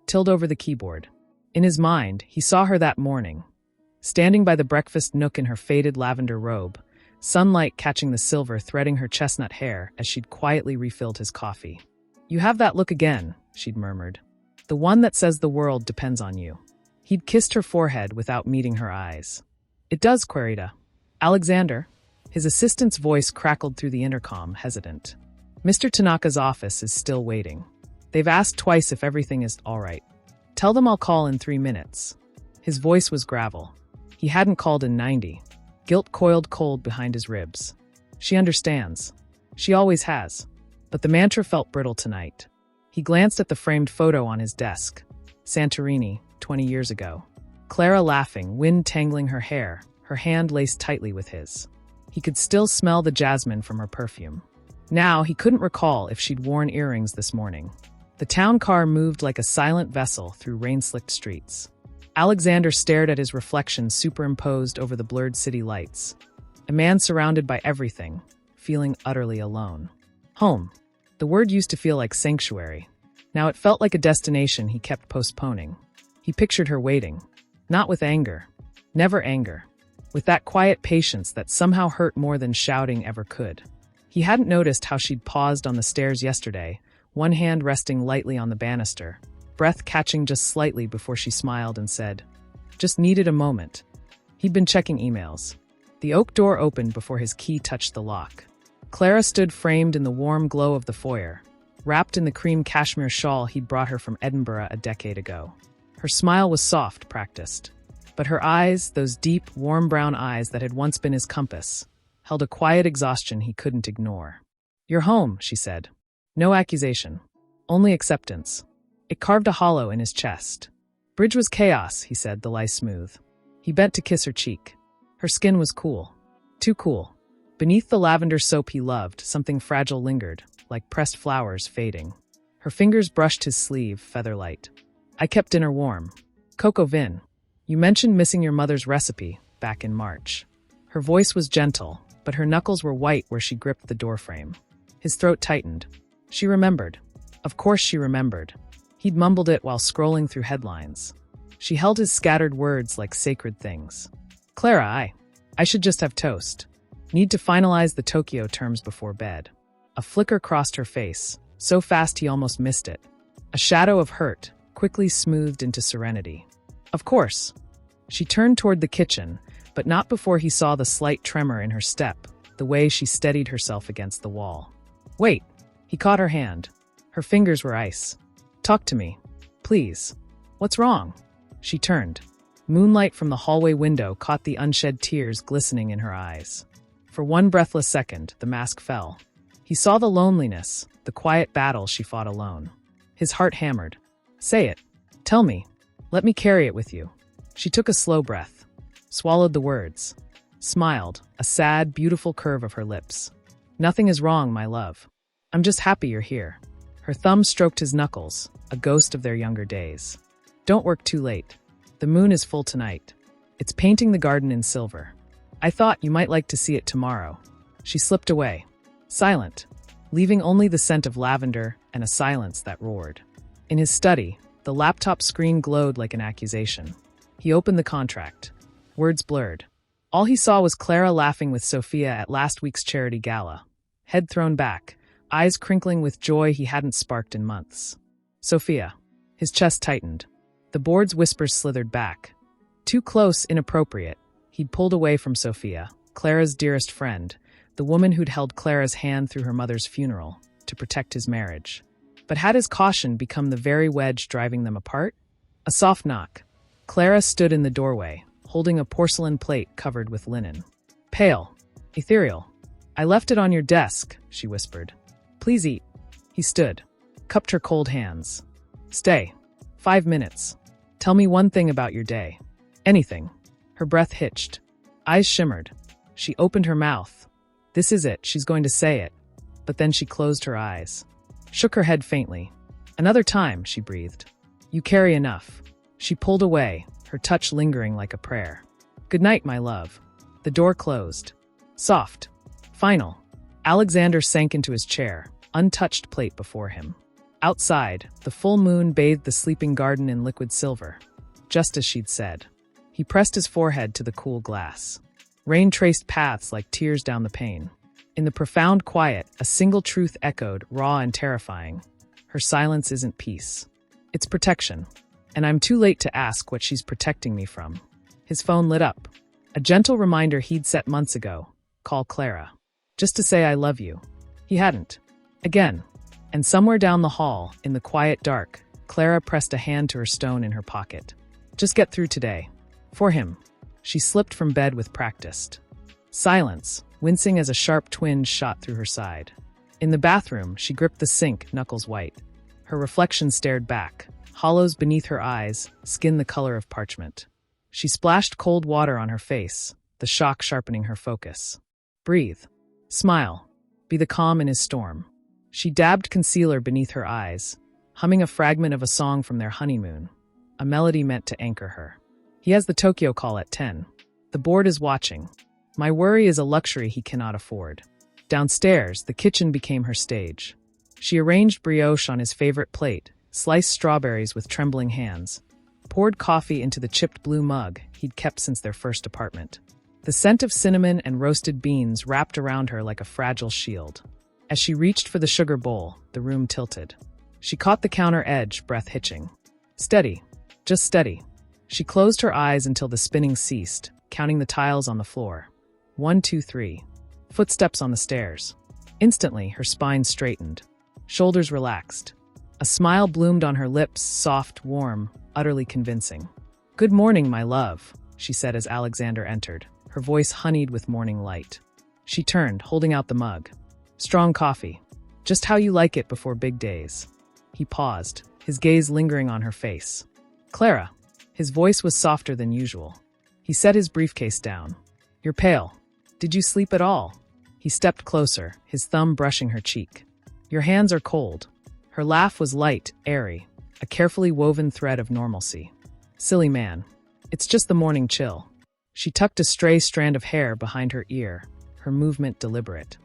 tilled over the keyboard. In his mind, he saw her that morning, standing by the breakfast nook in her faded lavender robe, sunlight catching the silver threading her chestnut hair as she'd quietly refilled his coffee. "You have that look again," she'd murmured. "The one that says the world depends on you." He'd kissed her forehead without meeting her eyes. "It does, Querida." "Alexander?" His assistant's voice crackled through the intercom, hesitant. "Mr. Tanaka's office is still waiting. They've asked twice if everything is all right. Tell them I'll call in 3 minutes." His voice was gravel. He hadn't called in 90. Guilt coiled cold behind his ribs. She understands. She always has. But the mantra felt brittle tonight. He glanced at the framed photo on his desk. Santorini, 20 years ago. Clara laughing, wind tangling her hair, her hand laced tightly with his. He could still smell the jasmine from her perfume. Now he couldn't recall if she'd worn earrings this morning. The town car moved like a silent vessel through rain-slicked streets. Alexander stared at his reflection superimposed over the blurred city lights. A man surrounded by everything, feeling utterly alone. Home. The word used to feel like sanctuary. Now it felt like a destination he kept postponing. He pictured her waiting. Not with anger. Never anger. With that quiet patience that somehow hurt more than shouting ever could. He hadn't noticed how she'd paused on the stairs yesterday, one hand resting lightly on the banister, breath catching just slightly before she smiled and said, "Just needed a moment." He'd been checking emails. The oak door opened before his key touched the lock. Clara stood framed in the warm glow of the foyer, wrapped in the cream cashmere shawl he'd brought her from Edinburgh a decade ago. Her smile was soft, practiced. But her eyes, those deep, warm brown eyes that had once been his compass, held a quiet exhaustion he couldn't ignore. "You're home," she said. No accusation. Only acceptance. It carved a hollow in his chest. "Bridge was chaos," he said, the lie smooth. He bent to kiss her cheek. Her skin was cool. Too cool. Beneath the lavender soap he loved, something fragile lingered, like pressed flowers fading. Her fingers brushed his sleeve, feather-light. "I kept dinner warm. Coco Vin. You mentioned missing your mother's recipe, back in March." Her voice was gentle, but her knuckles were white where she gripped the doorframe. His throat tightened. She remembered. Of course she remembered. He'd mumbled it while scrolling through headlines. She held his scattered words like sacred things. "Clara, I should just have toast. Need to finalize the Tokyo terms before bed." A flicker crossed her face, so fast he almost missed it. A shadow of hurt, quickly smoothed into serenity. "Of course." She turned toward the kitchen, but not before he saw the slight tremor in her step, the way she steadied herself against the wall. "Wait." He caught her hand. Her fingers were ice. "Talk to me. Please. What's wrong?" She turned. Moonlight from the hallway window caught the unshed tears glistening in her eyes. For one breathless second, the mask fell. He saw the loneliness, the quiet battle she fought alone. His heart hammered. "Say it. Tell me. Let me carry it with you." She took a slow breath. Swallowed the words. Smiled, a sad, beautiful curve of her lips. "Nothing is wrong, my love. I'm just happy you're here." Her thumb stroked his knuckles, a ghost of their younger days. "Don't work too late. The moon is full tonight. It's painting the garden in silver. I thought you might like to see it tomorrow." She slipped away, silent, leaving only the scent of lavender and a silence that roared. In his study, the laptop screen glowed like an accusation. He opened the contract. Words blurred. All he saw was Clara laughing with Sophia at last week's charity gala. Head thrown back, eyes crinkling with joy he hadn't sparked in months. Sophia. His chest tightened. The board's whispers slithered back. Too close, inappropriate. He'd pulled away from Sophia, Clara's dearest friend, the woman who'd held Clara's hand through her mother's funeral, to protect his marriage. But had his caution become the very wedge driving them apart? A soft knock. Clara stood in the doorway, holding a porcelain plate covered with linen. Pale. Ethereal. "I left it on your desk," she whispered. "Please eat." He stood, cupped her cold hands. "Stay. 5 minutes. Tell me one thing about your day. Anything." Her breath hitched. Eyes shimmered. She opened her mouth. This is it, she's going to say it. But then she closed her eyes. Shook her head faintly. "Another time," she breathed. "You carry enough." She pulled away, her touch lingering like a prayer. "Good night, my love." The door closed. Soft. Final. Alexander sank into his chair, untouched plate before him. Outside, the full moon bathed the sleeping garden in liquid silver, just as she'd said. He pressed his forehead to the cool glass. Rain traced paths like tears down the pane. In the profound quiet, a single truth echoed, raw and terrifying. Her silence isn't peace. It's protection. And I'm too late to ask what she's protecting me from. His phone lit up. A gentle reminder he'd set months ago. Call Clara. Just to say I love you. He hadn't. Again. And somewhere down the hall, in the quiet dark, Clara pressed a hand to her stone in her pocket. Just get through today. For him. She slipped from bed with practiced. Silence, wincing as a sharp twinge shot through her side. In the bathroom, she gripped the sink, knuckles white. Her reflection stared back, hollows beneath her eyes, skin the color of parchment. She splashed cold water on her face, the shock sharpening her focus. Breathe. Smile. Be the calm in his storm. She dabbed concealer beneath her eyes, humming a fragment of a song from their honeymoon, a melody meant to anchor her. He has the Tokyo call at 10. The board is watching. My worry is a luxury he cannot afford. Downstairs, the kitchen became her stage. She arranged brioche on his favorite plate, sliced strawberries with trembling hands, poured coffee into the chipped blue mug he'd kept since their first apartment. The scent of cinnamon and roasted beans wrapped around her like a fragile shield. As she reached for the sugar bowl, the room tilted. She caught the counter edge, breath hitching. Steady. Just steady. She closed her eyes until the spinning ceased, counting the tiles on the floor. 1, 2, 3. Footsteps on the stairs. Instantly, her spine straightened. Shoulders relaxed. A smile bloomed on her lips, soft, warm, utterly convincing. Good morning, my love, she said as Alexander entered, her voice honeyed with morning light. She turned, holding out the mug. Strong coffee. Just how you like it before big days. He paused, his gaze lingering on her face. Clara. His voice was softer than usual. He set his briefcase down. You're pale. Did you sleep at all? He stepped closer, his thumb brushing her cheek. Your hands are cold. Her laugh was light, airy, a carefully woven thread of normalcy. Silly man. It's just the morning chill. She tucked a stray strand of hair behind her ear, her movement deliberate.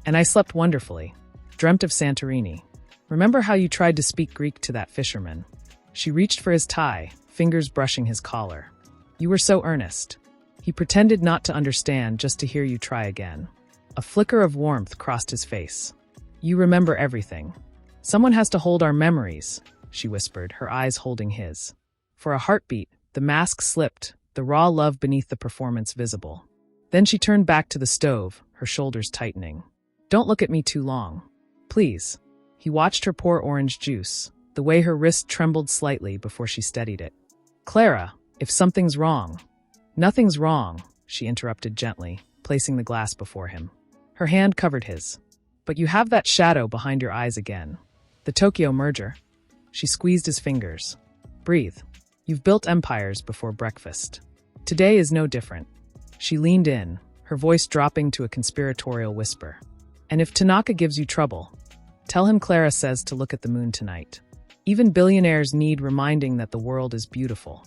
And I slept wonderfully. Dreamt of Santorini. Remember how you tried to speak Greek to that fisherman? She reached for his tie, fingers brushing his collar. You were so earnest. He pretended not to understand just to hear you try again. A flicker of warmth crossed his face. You remember everything. Someone has to hold our memories, she whispered, her eyes holding his. For a heartbeat, the mask slipped, the raw love beneath the performance visible. Then she turned back to the stove, her shoulders tightening. Don't look at me too long. Please. He watched her pour orange juice, the way her wrist trembled slightly before she steadied it. Clara, if something's wrong. Nothing's wrong, she interrupted gently, placing the glass before him. Her hand covered his. But you have that shadow behind your eyes again. The Tokyo merger. She squeezed his fingers. Breathe. You've built empires before breakfast. Today is no different. She leaned in, her voice dropping to a conspiratorial whisper. And if Tanaka gives you trouble, tell him Clara says to look at the moon tonight. Even billionaires need reminding that the world is beautiful.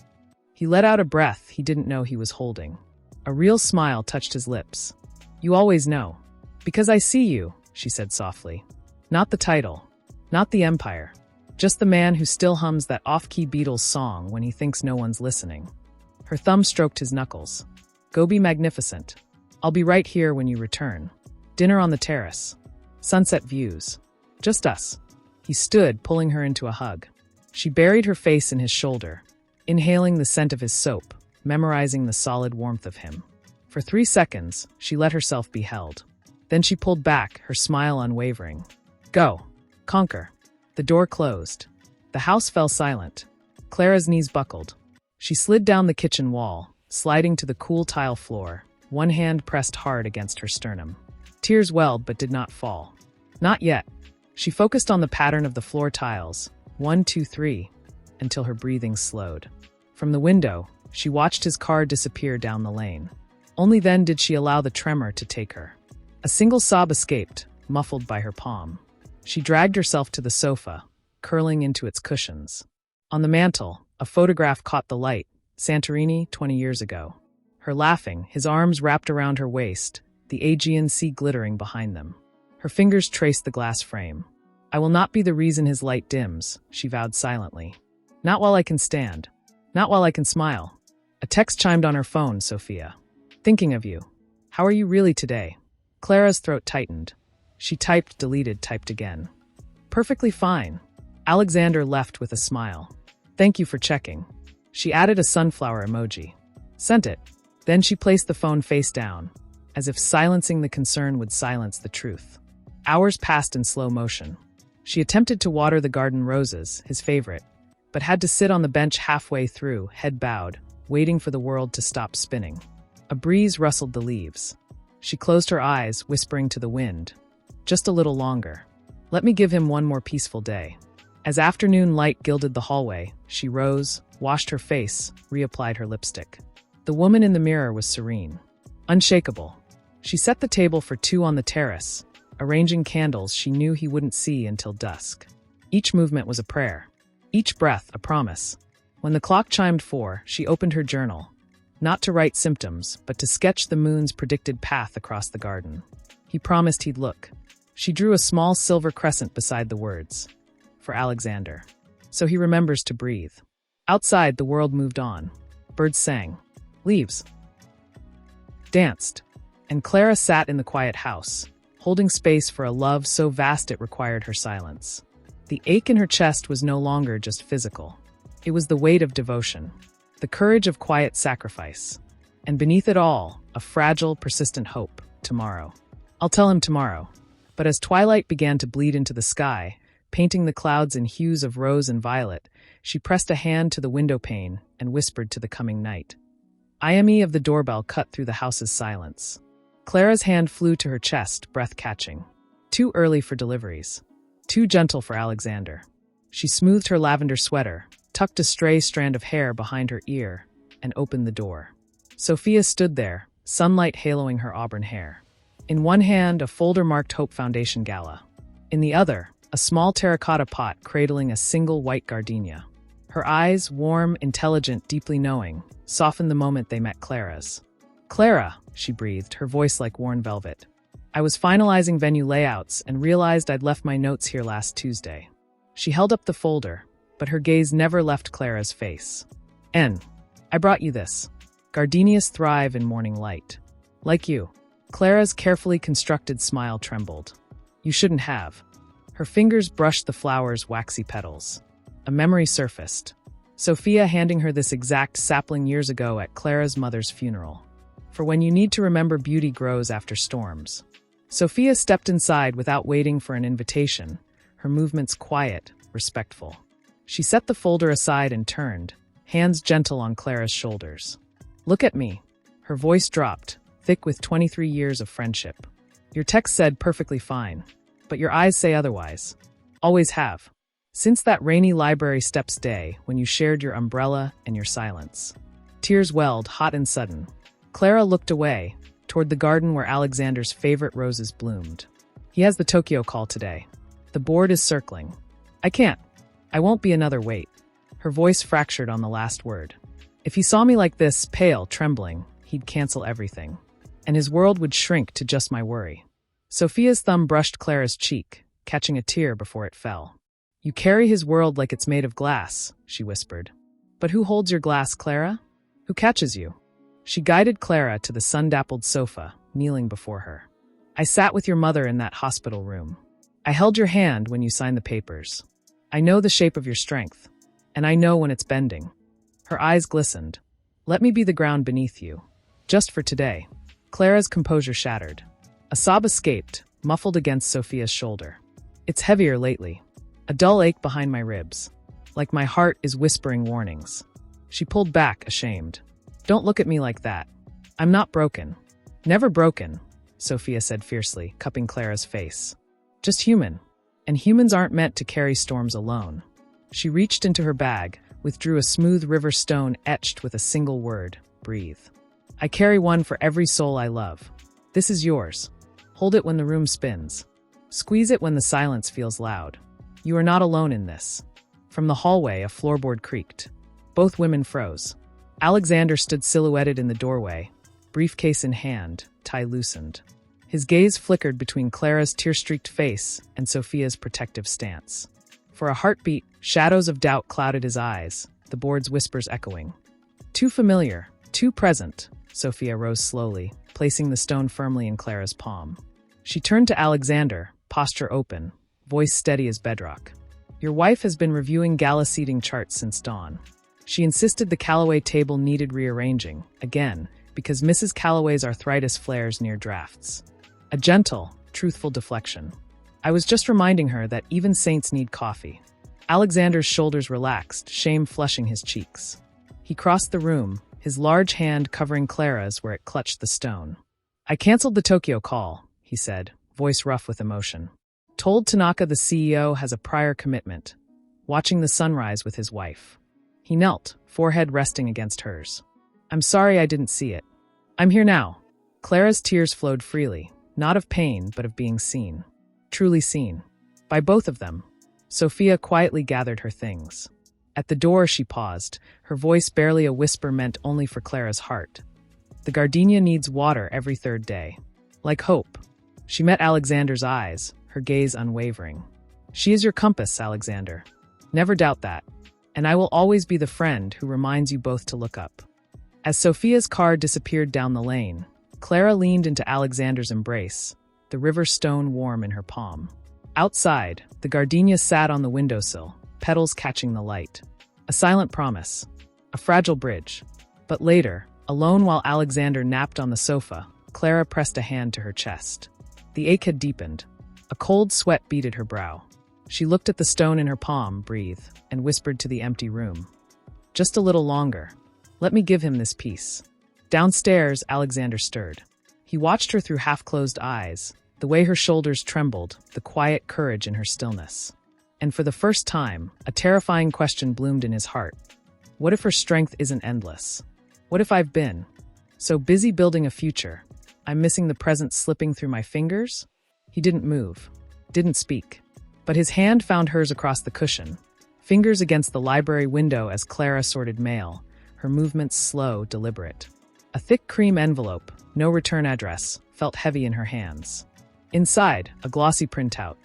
He let out a breath he didn't know he was holding. A real smile touched his lips. You always know. Because I see you, she said softly. Not the title. Not the empire. Just the man who still hums that off-key Beatles song when he thinks no one's listening. Her thumb stroked his knuckles. Go be magnificent. I'll be right here when you return. Dinner on the terrace. Sunset views. Just us. He stood, pulling her into a hug. She buried her face in his shoulder, inhaling the scent of his soap, memorizing the solid warmth of him. For 3 seconds, she let herself be held. Then she pulled back, her smile unwavering. Go. Conquer. The door closed. The house fell silent. Clara's knees buckled. She slid down the kitchen wall, sliding to the cool tile floor, one hand pressed hard against her sternum. Tears welled but did not fall. Not yet. She focused on the pattern of the floor tiles, 1, 2, 3, until her breathing slowed. From the window, she watched his car disappear down the lane. Only then did she allow the tremor to take her. A single sob escaped, muffled by her palm. She dragged herself to the sofa, curling into its cushions. On the mantel, a photograph caught the light, Santorini 20 years ago. Her laughing, his arms wrapped around her waist, the Aegean Sea glittering behind them. Her fingers traced the glass frame. I will not be the reason his light dims, she vowed silently. Not while I can stand. Not while I can smile. A text chimed on her phone, Sophia. Thinking of you. How are you really today? Clara's throat tightened. She typed, deleted, typed again. Perfectly fine. Alexander left with a smile. Thank you for checking. She added a sunflower emoji. Sent it. Then she placed the phone face down, as if silencing the concern would silence the truth. Hours passed in slow motion. She attempted to water the garden roses, his favorite, but had to sit on the bench halfway through, head bowed, waiting for the world to stop spinning. A breeze rustled the leaves. She closed her eyes, whispering to the wind, just a little longer. Let me give him one more peaceful day. As afternoon light gilded the hallway, she rose, washed her face, reapplied her lipstick. The woman in the mirror was serene, unshakable. She set the table for two on the terrace, arranging candles she knew he wouldn't see until dusk. Each movement was a prayer, each breath a promise. When the clock chimed 4, she opened her journal, not to write symptoms, but to sketch the moon's predicted path across the garden. He promised he'd look. She drew a small silver crescent beside the words. For Alexander. So he remembers to breathe. Outside, the world moved on. Birds sang. Leaves danced. And Clara sat in the quiet house, holding space for a love so vast it required her silence. The ache in her chest was no longer just physical. It was the weight of devotion, the courage of quiet sacrifice. And beneath it all, a fragile, persistent hope. Tomorrow. I'll tell him tomorrow. But as twilight began to bleed into the sky, painting the clouds in hues of rose and violet, she pressed a hand to the window pane and whispered to the coming night. IME of the doorbell cut through the house's silence. Clara's hand flew to her chest, breath-catching. Too early for deliveries. Too gentle for Alexander. She smoothed her lavender sweater, tucked a stray strand of hair behind her ear, and opened the door. Sophia stood there, sunlight haloing her auburn hair. In one hand, a folder marked Hope Foundation Gala. In the other, a small terracotta pot cradling a single white gardenia. Her eyes, warm, intelligent, deeply knowing, softened the moment they met Clara's. Clara, she breathed, her voice like worn velvet. I was finalizing venue layouts and realized I'd left my notes here last Tuesday. She held up the folder, but her gaze never left Clara's face. I brought you this. Gardenias thrive in morning light. Like you. Clara's carefully constructed smile trembled. You shouldn't have. Her fingers brushed the flower's waxy petals. A memory surfaced. Sophia handing her this exact sapling years ago at Clara's mother's funeral. For when you need to remember, beauty grows after storms. Sophia stepped inside without waiting for an invitation, her movements quiet, respectful. She set the folder aside and turned, hands gentle on Clara's shoulders. Look at me. Her voice dropped, thick with 23 years of friendship. Your text said perfectly fine, but your eyes say otherwise. Always have. Since that rainy library steps day when you shared your umbrella and your silence. Tears welled, hot and sudden. Clara looked away, toward the garden where Alexander's favorite roses bloomed. He has the Tokyo call today. The board is circling. I can't. I won't be another wait. Her voice fractured on the last word. If he saw me like this, pale, trembling, he'd cancel everything. And his world would shrink to just my worry. Sophia's thumb brushed Clara's cheek, catching a tear before it fell. You carry his world like it's made of glass, she whispered. But who holds your glass, Clara? Who catches you? She guided Clara to the sun-dappled sofa, kneeling before her. I sat with your mother in that hospital room. I held your hand when you signed the papers. I know the shape of your strength, and I know when it's bending. Her eyes glistened. Let me be the ground beneath you. Just for today. Clara's composure shattered. A sob escaped, muffled against Sophia's shoulder. It's heavier lately. A dull ache behind my ribs. Like my heart is whispering warnings. She pulled back, ashamed. Don't look at me like that. I'm not broken. Never broken, Sophia said fiercely, cupping Clara's face. Just human. And humans aren't meant to carry storms alone. She reached into her bag, withdrew a smooth river stone etched with a single word, breathe. I carry one for every soul I love. This is yours. Hold it when the room spins. Squeeze it when the silence feels loud. You are not alone in this. From the hallway, a floorboard creaked. Both women froze. Alexander stood silhouetted in the doorway, briefcase in hand, tie loosened. His gaze flickered between Clara's tear-streaked face and Sophia's protective stance. For a heartbeat, shadows of doubt clouded his eyes, the board's whispers echoing. Too familiar, too present. Sophia rose slowly, placing the stone firmly in Clara's palm. She turned to Alexander, posture open, voice steady as bedrock. Your wife has been reviewing gala seating charts since dawn. She insisted the Calloway table needed rearranging, again, because Mrs. Calloway's arthritis flares near drafts. A gentle, truthful deflection. I was just reminding her that even saints need coffee. Alexander's shoulders relaxed, shame flushing his cheeks. He crossed the room, his large hand covering Clara's where it clutched the stone. I canceled the Tokyo call, he said, voice rough with emotion. Told Tanaka the CEO has a prior commitment, watching the sunrise with his wife. He knelt, forehead resting against hers. I'm sorry I didn't see it. I'm here now. Clara's tears flowed freely, not of pain, but of being seen. Truly seen. By both of them. Sophia quietly gathered her things. At the door she paused, her voice barely a whisper meant only for Clara's heart. The gardenia needs water every third day. Like hope. She met Alexander's eyes, her gaze unwavering. She is your compass, Alexander. Never doubt that. And I will always be the friend who reminds you both to look up. As Sophia's car disappeared down the lane, Clara leaned into Alexander's embrace, the river stone warm in her palm. Outside, the gardenia sat on the windowsill, petals catching the light. A silent promise. A fragile bridge. But later, alone while Alexander napped on the sofa, Clara pressed a hand to her chest. The ache had deepened. A cold sweat beaded her brow. She looked at the stone in her palm, breathed, and whispered to the empty room. Just a little longer. Let me give him this peace. Downstairs, Alexander stirred. He watched her through half-closed eyes, the way her shoulders trembled, the quiet courage in her stillness. And for the first time, a terrifying question bloomed in his heart. What if her strength isn't endless? What if I've been so busy building a future, I'm missing the present slipping through my fingers? He didn't move, didn't speak. But his hand found hers across the cushion, fingers against the library window as Clara sorted mail, her movements slow, deliberate. A thick cream envelope, no return address, felt heavy in her hands. Inside, a glossy printout.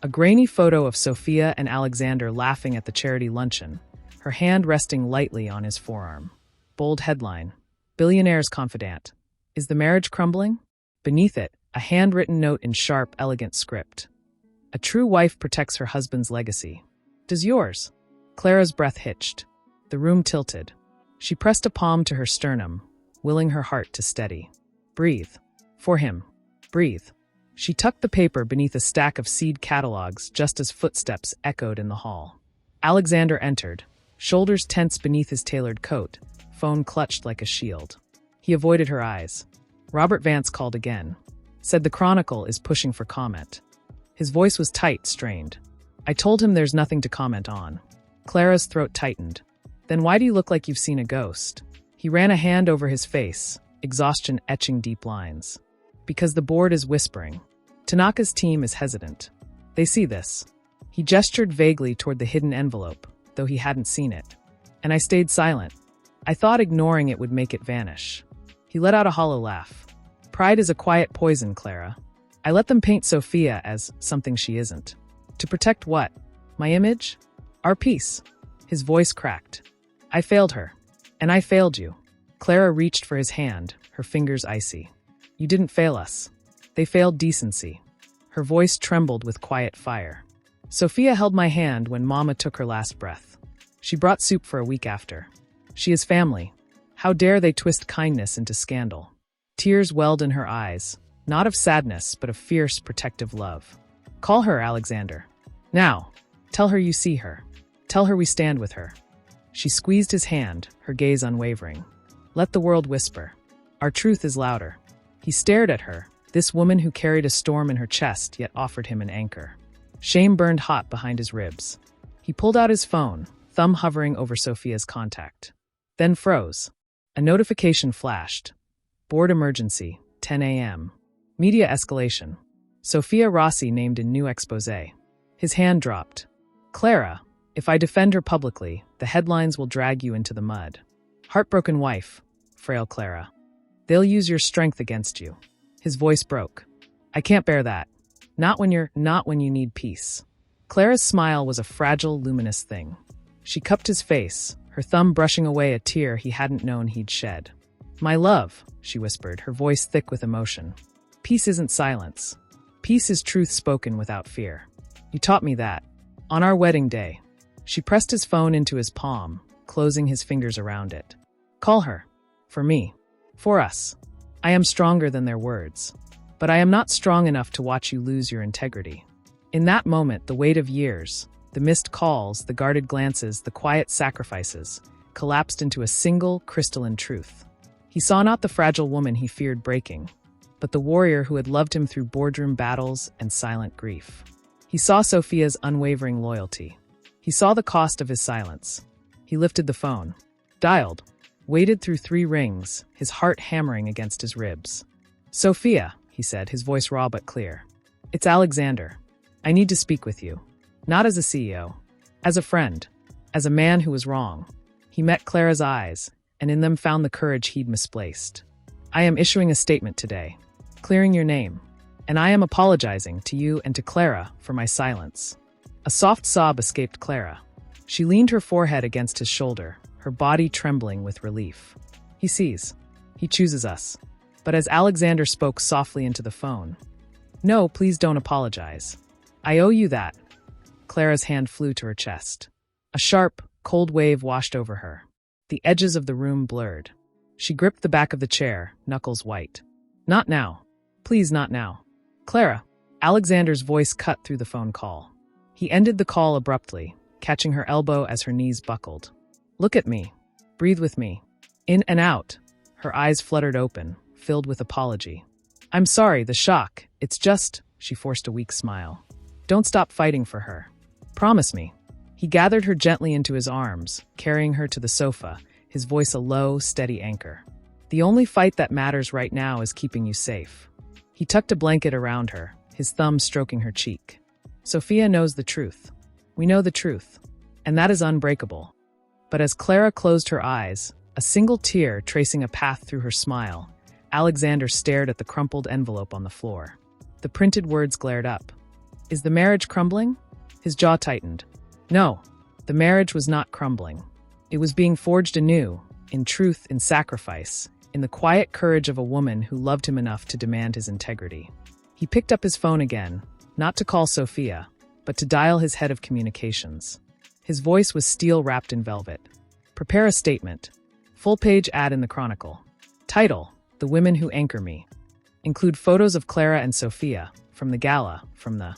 A grainy photo of Sophia and Alexander laughing at the charity luncheon, her hand resting lightly on his forearm. Bold headline, Billionaire's confidant. Is the marriage crumbling? Beneath it, a handwritten note in sharp, elegant script. A true wife protects her husband's legacy. Does yours? Clara's breath hitched. The room tilted. She pressed a palm to her sternum, willing her heart to steady. Breathe. For him. Breathe. She tucked the paper beneath a stack of seed catalogs just as footsteps echoed in the hall. Alexander entered, shoulders tense beneath his tailored coat, phone clutched like a shield. He avoided her eyes. Robert Vance called again. Said the Chronicle is pushing for comment. His voice was tight, strained. I told him there's nothing to comment on. Clara's throat tightened. Then why do you look like you've seen a ghost? He ran a hand over his face, exhaustion etching deep lines. Because the board is whispering. Tanaka's team is hesitant. They see this. He gestured vaguely toward the hidden envelope, though he hadn't seen it. And I stayed silent. I thought ignoring it would make it vanish. He let out a hollow laugh. Pride is a quiet poison, Clara. I let them paint Sophia as something she isn't. To protect what? My image? Our peace. His voice cracked. I failed her. And I failed you. Clara reached for his hand, her fingers icy. You didn't fail us. They failed decency. Her voice trembled with quiet fire. Sophia held my hand when Mama took her last breath. She brought soup for a week after. She is family. How dare they twist kindness into scandal? Tears welled in her eyes, not of sadness, but of fierce, protective love. Call her, Alexander. Now. Tell her you see her. Tell her we stand with her. She squeezed his hand, her gaze unwavering. Let the world whisper. Our truth is louder. He stared at her, this woman who carried a storm in her chest yet offered him an anchor. Shame burned hot behind his ribs. He pulled out his phone, thumb hovering over Sophia's contact. Then froze. A notification flashed. Board emergency, 10 a.m. Media escalation. Sophia Rossi named in new exposé. His hand dropped. Clara, if I defend her publicly, the headlines will drag you into the mud. Heartbroken wife, frail Clara. They'll use your strength against you. His voice broke. I can't bear that. Not when you need peace. Clara's smile was a fragile, luminous thing. She cupped his face, her thumb brushing away a tear he hadn't known he'd shed. My love, she whispered, her voice thick with emotion. Peace isn't silence. Peace is truth spoken without fear. You taught me that. On our wedding day. She pressed his phone into his palm, closing his fingers around it. Call her. For me. For us. I am stronger than their words. But I am not strong enough to watch you lose your integrity. In that moment, the weight of years, the missed calls, the guarded glances, the quiet sacrifices, collapsed into a single, crystalline truth. He saw not the fragile woman he feared breaking, but the warrior who had loved him through boardroom battles and silent grief. He saw Sophia's unwavering loyalty. He saw the cost of his silence. He lifted the phone, dialed, waited through 3 rings, his heart hammering against his ribs. Sophia, he said, his voice raw but clear. It's Alexander. I need to speak with you. Not as a CEO. As a friend. As a man who was wrong. He met Clara's eyes, and in them found the courage he'd misplaced. I am issuing a statement today, clearing your name, and I am apologizing to you and to Clara for my silence. A soft sob escaped Clara. She leaned her forehead against his shoulder, her body trembling with relief. He sees. He chooses us. But as Alexander spoke softly into the phone, no, please don't apologize. I owe you that. Clara's hand flew to her chest. A sharp, cold wave washed over her. The edges of the room blurred. She gripped the back of the chair, knuckles white. Not now. Please, not now. Clara. Alexander's voice cut through the phone call. He ended the call abruptly, catching her elbow as her knees buckled. Look at me. Breathe with me. In and out. Her eyes fluttered open, filled with apology. I'm sorry, the shock. It's just, she forced a weak smile. Don't stop fighting for her. Promise me. He gathered her gently into his arms, carrying her to the sofa, his voice a low, steady anchor. The only fight that matters right now is keeping you safe. He tucked a blanket around her, his thumb stroking her cheek. Sophia knows the truth. We know the truth. And that is unbreakable. But as Clara closed her eyes, a single tear tracing a path through her smile, Alexander stared at the crumpled envelope on the floor. The printed words glared up. Is the marriage crumbling? His jaw tightened. No, the marriage was not crumbling. It was being forged anew, in truth, in sacrifice, in the quiet courage of a woman who loved him enough to demand his integrity. He picked up his phone again, not to call Sophia, but to dial his head of communications. His voice was steel wrapped in velvet. Prepare a statement. Full-page ad in the Chronicle. Title, The Women Who Anchor Me. Include photos of Clara and Sophia, from the gala, from the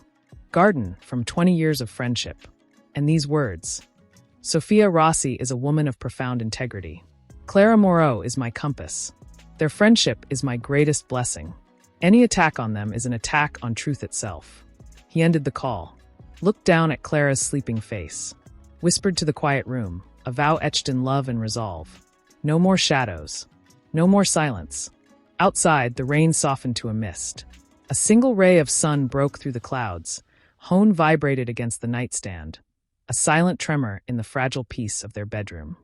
garden, from 20 years of friendship. And these words. Sophia Rossi is a woman of profound integrity. Clara Moreau is my compass. Their friendship is my greatest blessing. Any attack on them is an attack on truth itself. He ended the call, looked down at Clara's sleeping face, whispered to the quiet room, a vow etched in love and resolve. No more shadows. No more silence. Outside, the rain softened to a mist. A single ray of sun broke through the clouds. Hone vibrated against the nightstand. A silent tremor in the fragile peace of their bedroom.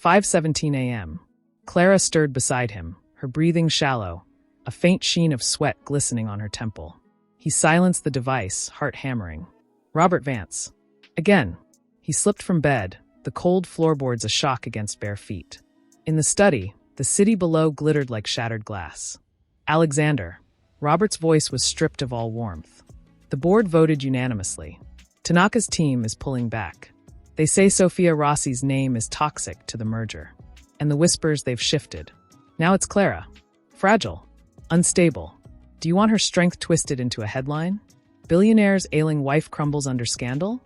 5:17 a.m. Clara stirred beside him, her breathing shallow, a faint sheen of sweat glistening on her temple. He silenced the device, heart hammering. Robert Vance. Again. He slipped from bed, the cold floorboards a shock against bare feet. In the study, the city below glittered like shattered glass. Alexander. Robert's voice was stripped of all warmth. The board voted unanimously. Tanaka's team is pulling back. They say Sophia Rossi's name is toxic to the merger. And the whispers they've shifted. Now it's Clara. Fragile. Unstable. Do you want her strength twisted into a headline? Billionaire's ailing wife crumbles under scandal?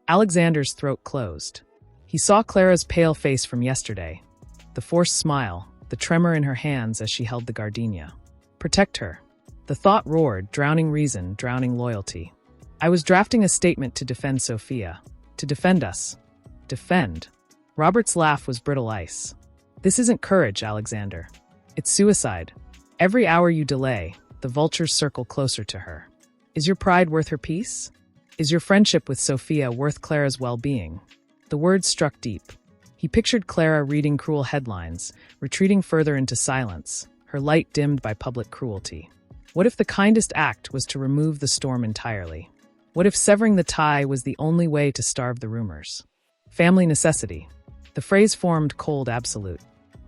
Alexander's throat closed. He saw Clara's pale face from yesterday. The forced smile, the tremor in her hands as she held the gardenia. Protect her. The thought roared, drowning reason, drowning loyalty. I was drafting a statement to defend Sophia. To defend us. Defend. Robert's laugh was brittle ice. This isn't courage, Alexander. It's suicide. Every hour you delay, the vultures circle closer to her. Is your pride worth her peace? Is your friendship with Sophia worth Clara's well-being? The words struck deep. He pictured Clara reading cruel headlines, retreating further into silence, her light dimmed by public cruelty. What if the kindest act was to remove the storm entirely? What if severing the tie was the only way to starve the rumors? Family necessity. The phrase formed cold absolute.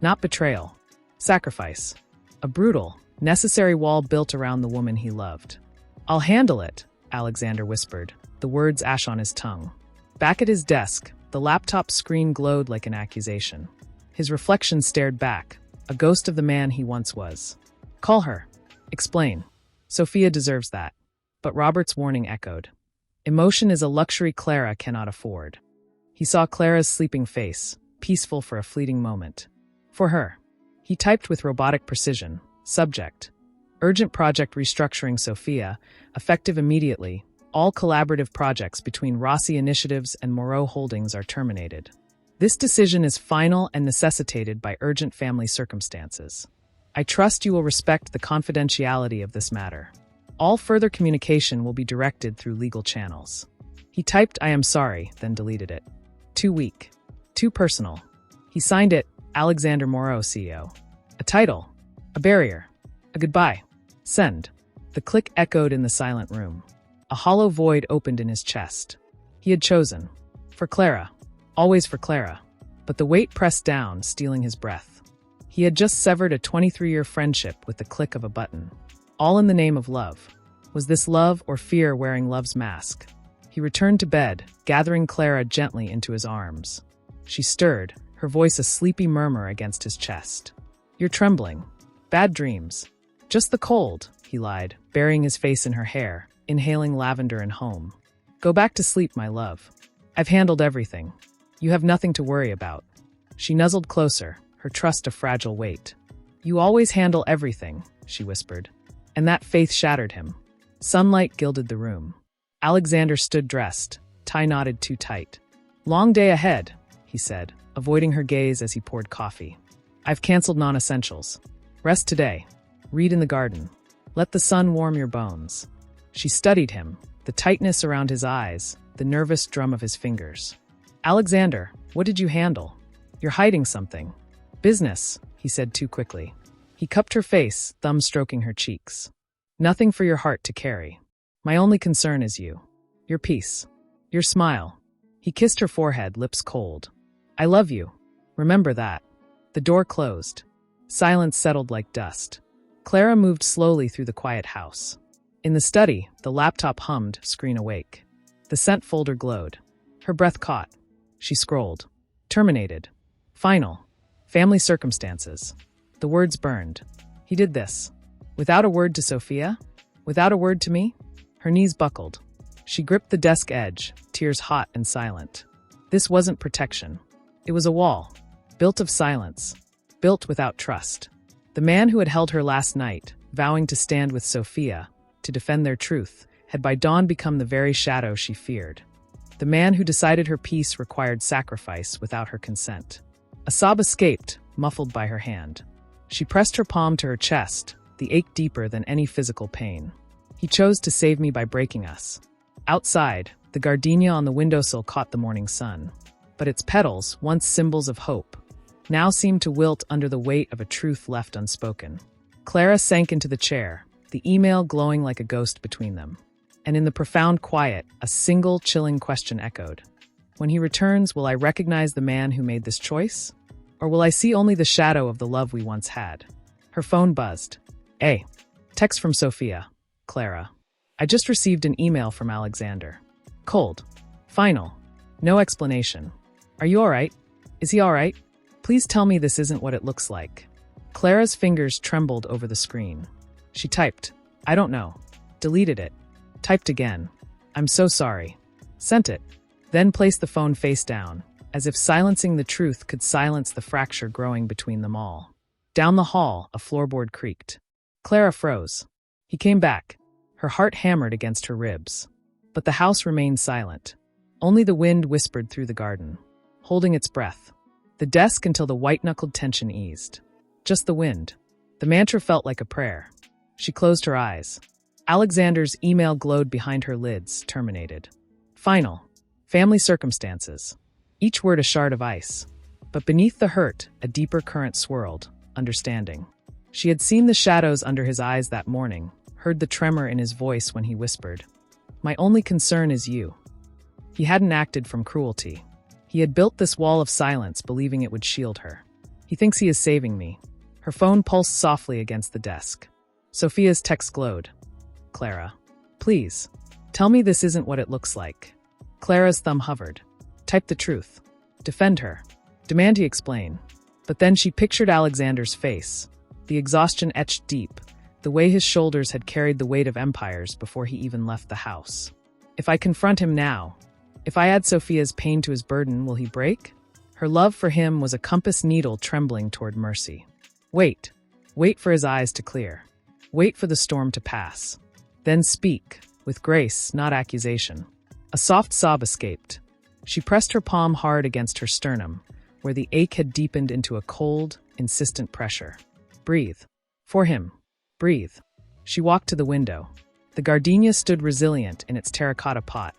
Not betrayal. Sacrifice. A brutal, necessary wall built around the woman he loved. "I'll handle it," Alexander whispered, the words ash on his tongue. Back at his desk, the laptop screen glowed like an accusation. His reflection stared back, a ghost of the man he once was. "Call her. Explain. Sophia deserves that." But Robert's warning echoed. Emotion is a luxury Clara cannot afford. He saw Clara's sleeping face, peaceful for a fleeting moment. For her. He typed with robotic precision. Subject. Urgent project restructuring Sophia, effective immediately. All collaborative projects between Rossi Initiatives and Moreau Holdings are terminated. This decision is final and necessitated by urgent family circumstances. I trust you will respect the confidentiality of this matter. All further communication will be directed through legal channels. He typed, "I am sorry," then deleted it. Too weak. Too personal. He signed it, Alexander Moreau, CEO. A title. A barrier. A goodbye. Send. The click echoed in the silent room. A hollow void opened in his chest. He had chosen. For Clara. Always for Clara. But the weight pressed down, stealing his breath. He had just severed a 23-year friendship with the click of a button. All in the name of love. Was this love or fear wearing love's mask? He returned to bed, gathering Clara gently into his arms. She stirred, her voice a sleepy murmur against his chest. "You're trembling. Bad dreams." "Just the cold," he lied, burying his face in her hair, inhaling lavender and home. "Go back to sleep, my love. I've handled everything. You have nothing to worry about." She nuzzled closer, her trust a fragile weight. "You always handle everything," she whispered. And that faith shattered him. Sunlight gilded the room. Alexander stood dressed, tie knotted too tight. "Long day ahead," he said, avoiding her gaze as he poured coffee. "I've canceled non-essentials. Rest today. Read in the garden. Let the sun warm your bones." She studied him, the tightness around his eyes, the nervous drum of his fingers. "Alexander, what did you handle? You're hiding something." "Business," he said too quickly. He cupped her face, thumb stroking her cheeks. "Nothing for your heart to carry. My only concern is you. Your peace. Your smile." He kissed her forehead, lips cold. "I love you. Remember that." The door closed. Silence settled like dust. Clara moved slowly through the quiet house. In the study, the laptop hummed, screen awake. The sent folder glowed. Her breath caught. She scrolled. Terminated. Final. Family circumstances. The words burned. He did this. Without a word to Sophia? Without a word to me? Her knees buckled. She gripped the desk edge, tears hot and silent. This wasn't protection. It was a wall. Built of silence. Built without trust. The man who had held her last night, vowing to stand with Sophia, to defend their truth, had by dawn become the very shadow she feared. The man who decided her peace required sacrifice without her consent. A sob escaped, muffled by her hand. She pressed her palm to her chest, the ache deeper than any physical pain. He chose to save me by breaking us. Outside, the gardenia on the windowsill caught the morning sun. But its petals, once symbols of hope, now seemed to wilt under the weight of a truth left unspoken. Clara sank into the chair, the email glowing like a ghost between them. And in the profound quiet, a single chilling question echoed. When he returns, will I recognize the man who made this choice? Or will I see only the shadow of the love we once had? Her phone buzzed. "Hey." Text from Sophia. "Clara. I just received an email from Alexander. Cold. Final. No explanation. Are you all right? Is he all right? Please tell me this isn't what it looks like." Clara's fingers trembled over the screen. She typed, "I don't know." Deleted it. Typed again. "I'm so sorry." Sent it. Then placed the phone face down, as if silencing the truth could silence the fracture growing between them all. Down the hall, a floorboard creaked. Clara froze. He came back. Her heart hammered against her ribs. But the house remained silent. Only the wind whispered through the garden, holding its breath. The desk until the white-knuckled tension eased. Just the wind. The mantra felt like a prayer. She closed her eyes. Alexander's email glowed behind her lids, terminated. Final. Family circumstances. Each word a shard of ice. But beneath the hurt, a deeper current swirled, understanding. She had seen the shadows under his eyes that morning, heard the tremor in his voice when he whispered, "My only concern is you." He hadn't acted from cruelty. He had built this wall of silence, believing it would shield her. "He thinks he is saving me." Her phone pulsed softly against the desk. Sophia's text glowed. "Clara, please, tell me this isn't what it looks like." Clara's thumb hovered. "Type the truth. Defend her. Demand he explain." But then she pictured Alexander's face, the exhaustion etched deep, the way his shoulders had carried the weight of empires before he even left the house. If I confront him now, if I add Sophia's pain to his burden, will he break? Her love for him was a compass needle trembling toward mercy. Wait. Wait for his eyes to clear. Wait for the storm to pass. Then speak, with grace, not accusation. A soft sob escaped. She pressed her palm hard against her sternum, where the ache had deepened into a cold, insistent pressure. Breathe. For him. Breathe. She walked to the window. The gardenia stood resilient in its terracotta pot,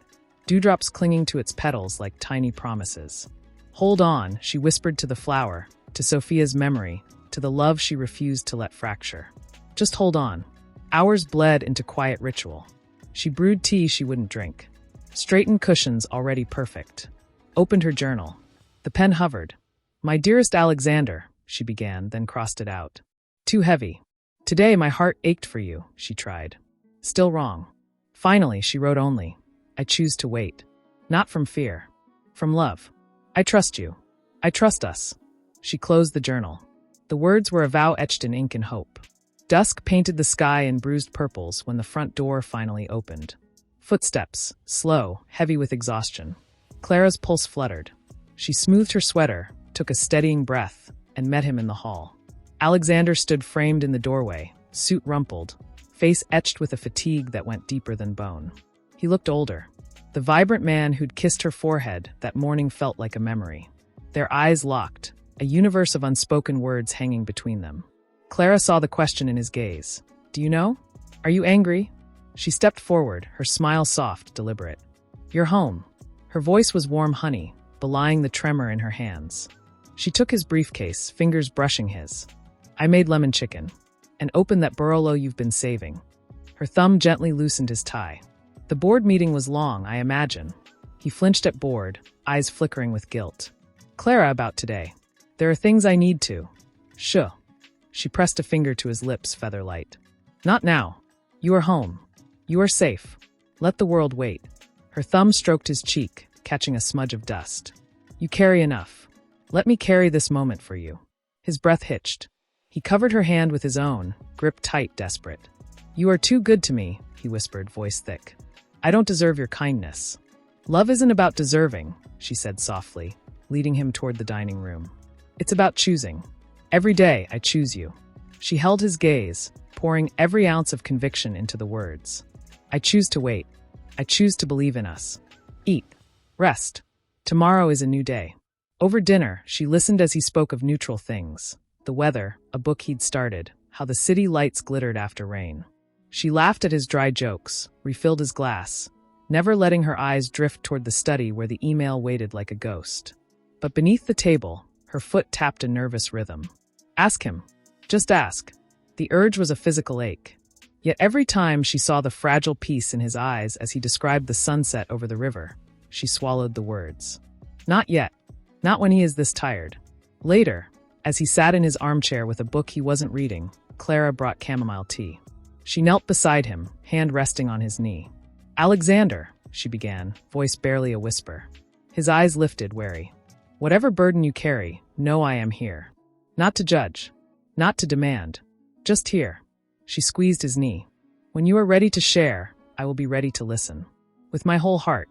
dewdrops clinging to its petals like tiny promises. Hold on, she whispered to the flower, to Sophia's memory, to the love she refused to let fracture. Just hold on. Hours bled into quiet ritual. She brewed tea she wouldn't drink. Straightened cushions already perfect. Opened her journal. The pen hovered. "My dearest Alexander," she began, then crossed it out. "Too heavy. Today my heart ached for you," she tried. Still wrong. Finally, she wrote only, "I choose to wait. Not from fear. From love. I trust you. I trust us." She closed the journal. The words were a vow etched in ink and hope. Dusk painted the sky in bruised purples when the front door finally opened. Footsteps, slow, heavy with exhaustion. Clara's pulse fluttered. She smoothed her sweater, took a steadying breath, and met him in the hall. Alexander stood framed in the doorway, suit rumpled, face etched with a fatigue that went deeper than bone. He looked older. The vibrant man who'd kissed her forehead that morning felt like a memory. Their eyes locked, a universe of unspoken words hanging between them. Clara saw the question in his gaze. "Do you know? Are you angry?" She stepped forward, her smile soft, deliberate. "You're home." Her voice was warm honey, belying the tremor in her hands. She took his briefcase, fingers brushing his. "I made lemon chicken. And opened that Barolo you've been saving." Her thumb gently loosened his tie. "The board meeting was long, I imagine." He flinched at board, eyes flickering with guilt. "Clara, about today. There are things I need to." "Shuh." She pressed a finger to his lips, feather-light. "Not now. You are home. You are safe. Let the world wait." Her thumb stroked his cheek, catching a smudge of dust. "You carry enough. Let me carry this moment for you." His breath hitched. He covered her hand with his own, gripped tight, desperate. "You are too good to me," he whispered, voice thick. "I don't deserve your kindness." "Love isn't about deserving," she said softly, leading him toward the dining room. "It's about choosing. Every day, I choose you." She held his gaze, pouring every ounce of conviction into the words. "I choose to wait. I choose to believe in us. Eat. Rest. Tomorrow is a new day." Over dinner, she listened as he spoke of neutral things. The weather, a book he'd started, how the city lights glittered after rain. She laughed at his dry jokes, refilled his glass, never letting her eyes drift toward the study where the email waited like a ghost. But beneath the table, her foot tapped a nervous rhythm. Ask him. Just ask. The urge was a physical ache. Yet every time she saw the fragile peace in his eyes as he described the sunset over the river, she swallowed the words. Not yet. Not when he is this tired. Later, as he sat in his armchair with a book he wasn't reading, Clara brought chamomile tea. She knelt beside him, hand resting on his knee. "Alexander," she began, voice barely a whisper. His eyes lifted, wary. "Whatever burden you carry, know I am here. Not to judge. Not to demand. Just here." She squeezed his knee. "When you are ready to share, I will be ready to listen. With my whole heart."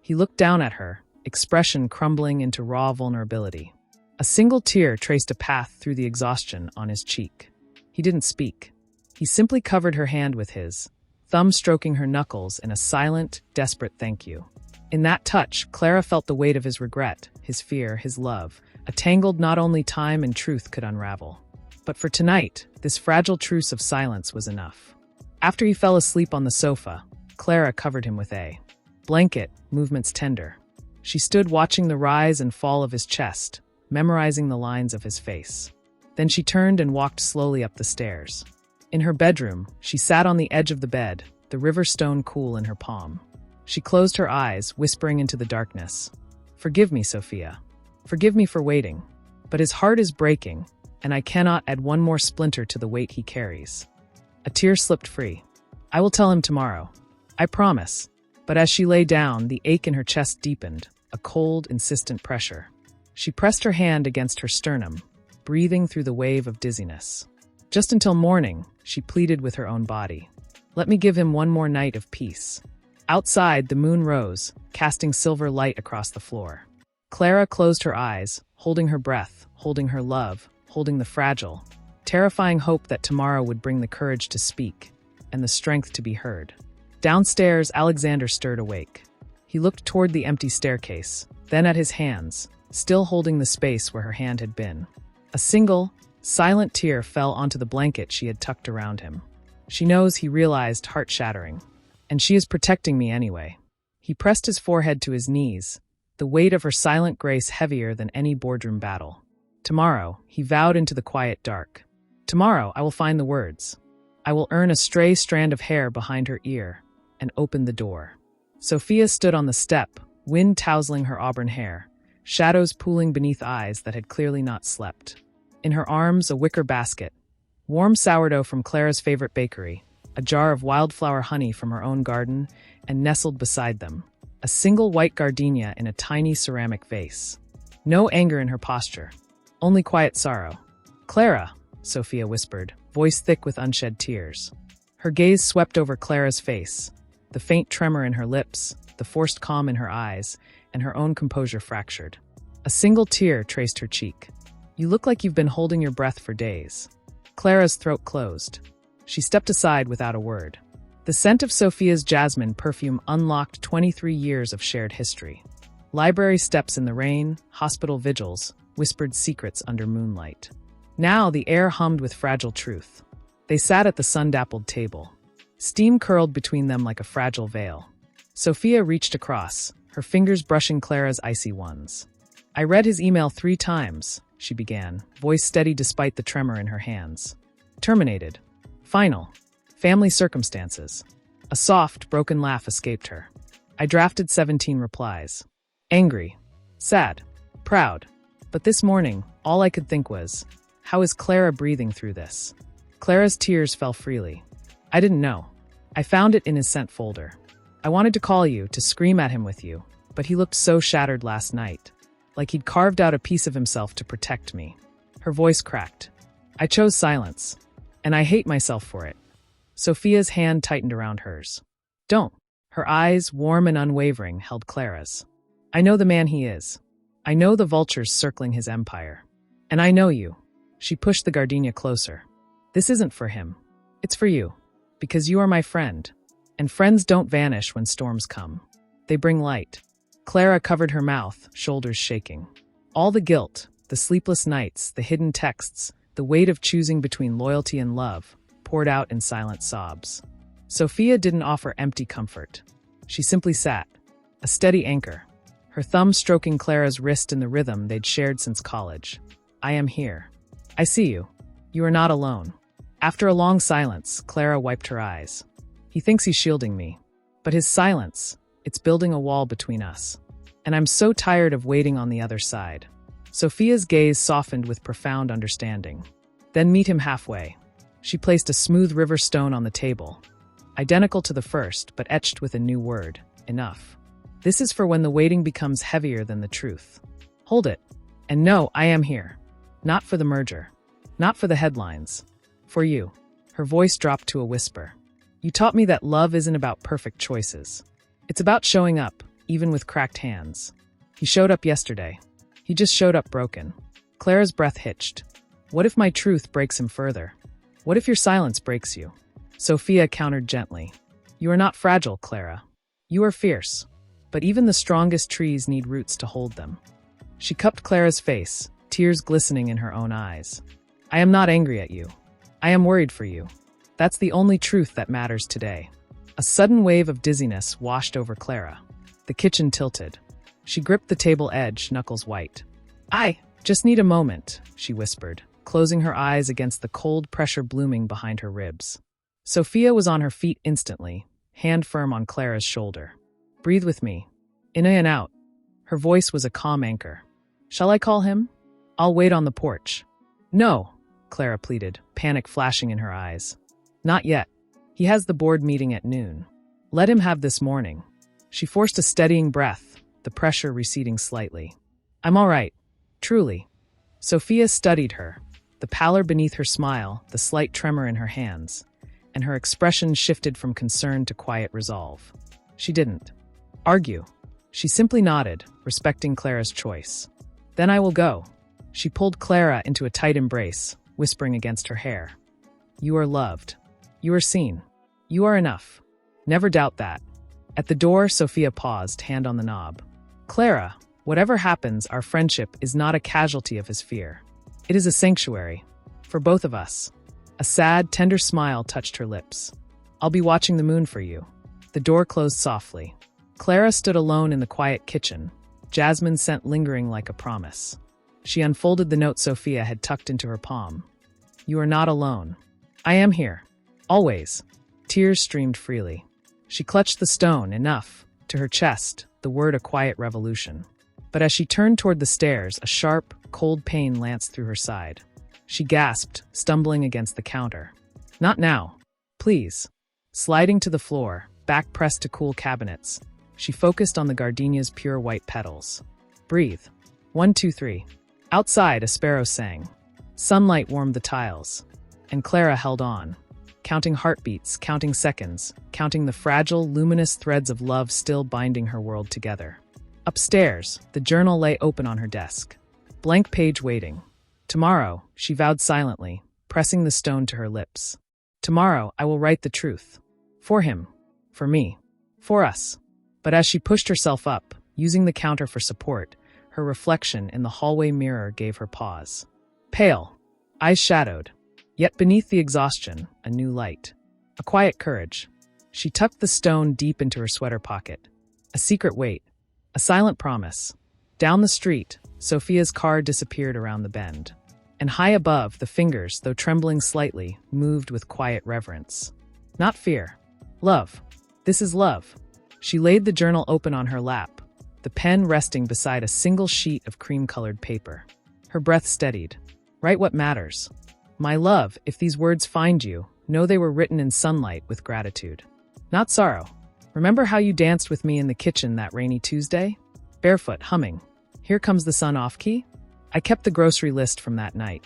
He looked down at her, expression crumbling into raw vulnerability. A single tear traced a path through the exhaustion on his cheek. He didn't speak. He simply covered her hand with his, thumb stroking her knuckles in a silent, desperate thank you. In that touch, Clara felt the weight of his regret, his fear, his love, a tangled not only time and truth could unravel. But for tonight, this fragile truce of silence was enough. After he fell asleep on the sofa, Clara covered him with a blanket, movements tender. She stood watching the rise and fall of his chest, memorizing the lines of his face. Then she turned and walked slowly up the stairs. In her bedroom, she sat on the edge of the bed, the river stone cool in her palm. She closed her eyes, whispering into the darkness. "Forgive me, Sophia. Forgive me for waiting. But his heart is breaking, and I cannot add one more splinter to the weight he carries." A tear slipped free. "I will tell him tomorrow. I promise." But as she lay down, the ache in her chest deepened, a cold, insistent pressure. She pressed her hand against her sternum, breathing through the wave of dizziness. Just until morning, she pleaded with her own body. "Let me give him one more night of peace." Outside, the moon rose, casting silver light across the floor. Clara closed her eyes, holding her breath, holding her love, holding the fragile, terrifying hope that tomorrow would bring the courage to speak and the strength to be heard. Downstairs, Alexander stirred awake. He looked toward the empty staircase, then at his hands, still holding the space where her hand had been. A single, silent tear fell onto the blanket she had tucked around him. "She knows," he realized, heart-shattering. "And she is protecting me anyway." He pressed his forehead to his knees, the weight of her silent grace heavier than any boardroom battle. "Tomorrow," he vowed into the quiet dark. "Tomorrow I will find the words. I will earn a stray strand of hair behind her ear and open the door." Sophia stood on the step, wind tousling her auburn hair, shadows pooling beneath eyes that had clearly not slept. In her arms, a wicker basket, warm sourdough from Clara's favorite bakery, a jar of wildflower honey from her own garden, and nestled beside them, a single white gardenia in a tiny ceramic vase. No anger in her posture, only quiet sorrow. "Clara," Sophia whispered, voice thick with unshed tears. Her gaze swept over Clara's face, the faint tremor in her lips, the forced calm in her eyes, and her own composure fractured. A single tear traced her cheek. "You look like you've been holding your breath for days." Clara's throat closed. She stepped aside without a word. The scent of Sophia's jasmine perfume unlocked 23 years of shared history. Library steps in the rain, hospital vigils, whispered secrets under moonlight. Now the air hummed with fragile truth. They sat at the sun-dappled table. Steam curled between them like a fragile veil. Sophia reached across, her fingers brushing Clara's icy ones. "I read his email 3 times, she began, voice steady despite the tremor in her hands. "Terminated. Final. Family circumstances." A soft, broken laugh escaped her. "I drafted 17 replies. Angry. Sad. Proud. But this morning, all I could think was, how is Clara breathing through this?" Clara's tears fell freely. "I didn't know. I found it in his sent folder. I wanted to call you, to scream at him with you, but he looked so shattered last night, like he'd carved out a piece of himself to protect me." Her voice cracked. "I chose silence, and I hate myself for it." Sophia's hand tightened around hers. "Don't." Her eyes, warm and unwavering, held Clara's. "I know the man he is. I know the vultures circling his empire. And I know you." She pushed the gardenia closer. "This isn't for him. It's for you. Because you are my friend. And friends don't vanish when storms come. They bring light." Clara covered her mouth, shoulders shaking. All the guilt, the sleepless nights, the hidden texts, the weight of choosing between loyalty and love, poured out in silent sobs. Sophia didn't offer empty comfort. She simply sat, a steady anchor, her thumb stroking Clara's wrist in the rhythm they'd shared since college. "I am here. I see you. You are not alone." After a long silence, Clara wiped her eyes. "He thinks he's shielding me. But his silence, it's building a wall between us. And I'm so tired of waiting on the other side." Sophia's gaze softened with profound understanding. "Then meet him halfway." She placed a smooth river stone on the table, identical to the first, but etched with a new word, enough. "This is for when the waiting becomes heavier than the truth. Hold it. And know I am here. Not for the merger. Not for the headlines. For you." Her voice dropped to a whisper. "You taught me that love isn't about perfect choices. It's about showing up, even with cracked hands." He showed up yesterday. He just showed up broken. Clara's breath hitched. "What if my truth breaks him further? What if your silence breaks you?" Sophia countered gently. "You are not fragile, Clara. You are fierce. But even the strongest trees need roots to hold them." She cupped Clara's face, tears glistening in her own eyes. "I am not angry at you. I am worried for you. That's the only truth that matters today." A sudden wave of dizziness washed over Clara. The kitchen tilted. She gripped the table edge, knuckles white. "I just need a moment," she whispered, closing her eyes against the cold pressure blooming behind her ribs. Sophia was on her feet instantly, hand firm on Clara's shoulder. "Breathe with me. In and out." Her voice was a calm anchor. "Shall I call him? I'll wait on the porch." "No," Clara pleaded, panic flashing in her eyes. "Not yet. He has the board meeting at noon. Let him have this morning." She forced a steadying breath, the pressure receding slightly. "I'm all right. Truly." Sophia studied her, the pallor beneath her smile, the slight tremor in her hands, and her expression shifted from concern to quiet resolve. She didn't argue. She simply nodded, respecting Clara's choice. "Then I will go." She pulled Clara into a tight embrace, whispering against her hair. "You are loved. You are seen. You are enough. Never doubt that." At the door, Sophia paused, hand on the knob. "Clara, whatever happens, our friendship is not a casualty of his fear. It is a sanctuary. For both of us." A sad, tender smile touched her lips. "I'll be watching the moon for you." The door closed softly. Clara stood alone in the quiet kitchen, jasmine scent lingering like a promise. She unfolded the note Sophia had tucked into her palm. "You are not alone. I am here. Always." Tears streamed freely. She clutched the stone, enough, to her chest, the word a quiet revolution. But as she turned toward the stairs, a sharp, cold pain lanced through her side. She gasped, stumbling against the counter. "Not now. Please." Sliding to the floor, back pressed to cool cabinets, she focused on the gardenia's pure white petals. "Breathe. 1, 2, 3. Outside, a sparrow sang. Sunlight warmed the tiles. And Clara held on, counting heartbeats, counting seconds, counting the fragile, luminous threads of love still binding her world together. Upstairs, the journal lay open on her desk. Blank page waiting. "Tomorrow," she vowed silently, pressing the stone to her lips. "Tomorrow, I will write the truth. For him. For me. For us." But as she pushed herself up, using the counter for support, her reflection in the hallway mirror gave her pause. Pale, eyes shadowed, yet beneath the exhaustion, a new light. A quiet courage. She tucked the stone deep into her sweater pocket. A secret weight. A silent promise. Down the street, Sophia's car disappeared around the bend. And high above, the fingers, though trembling slightly, moved with quiet reverence. Not fear. Love. This is love. She laid the journal open on her lap, the pen resting beside a single sheet of cream-colored paper. Her breath steadied. Write what matters. My love, if these words find you, know they were written in sunlight with gratitude. Not sorrow. Remember how you danced with me in the kitchen that rainy Tuesday? Barefoot, humming. Here comes the sun off-key? I kept the grocery list from that night,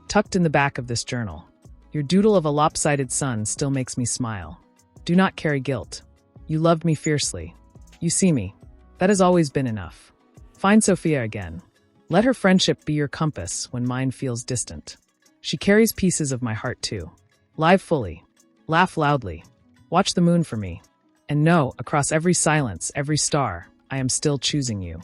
tucked in the back of this journal. Your doodle of a lopsided sun still makes me smile. Do not carry guilt. You loved me fiercely. You see me. That has always been enough. Find Sophia again. Let her friendship be your compass when mine feels distant. She carries pieces of my heart too. Live fully. Laugh loudly. Watch the moon for me. And know, across every silence, every star, I am still choosing you.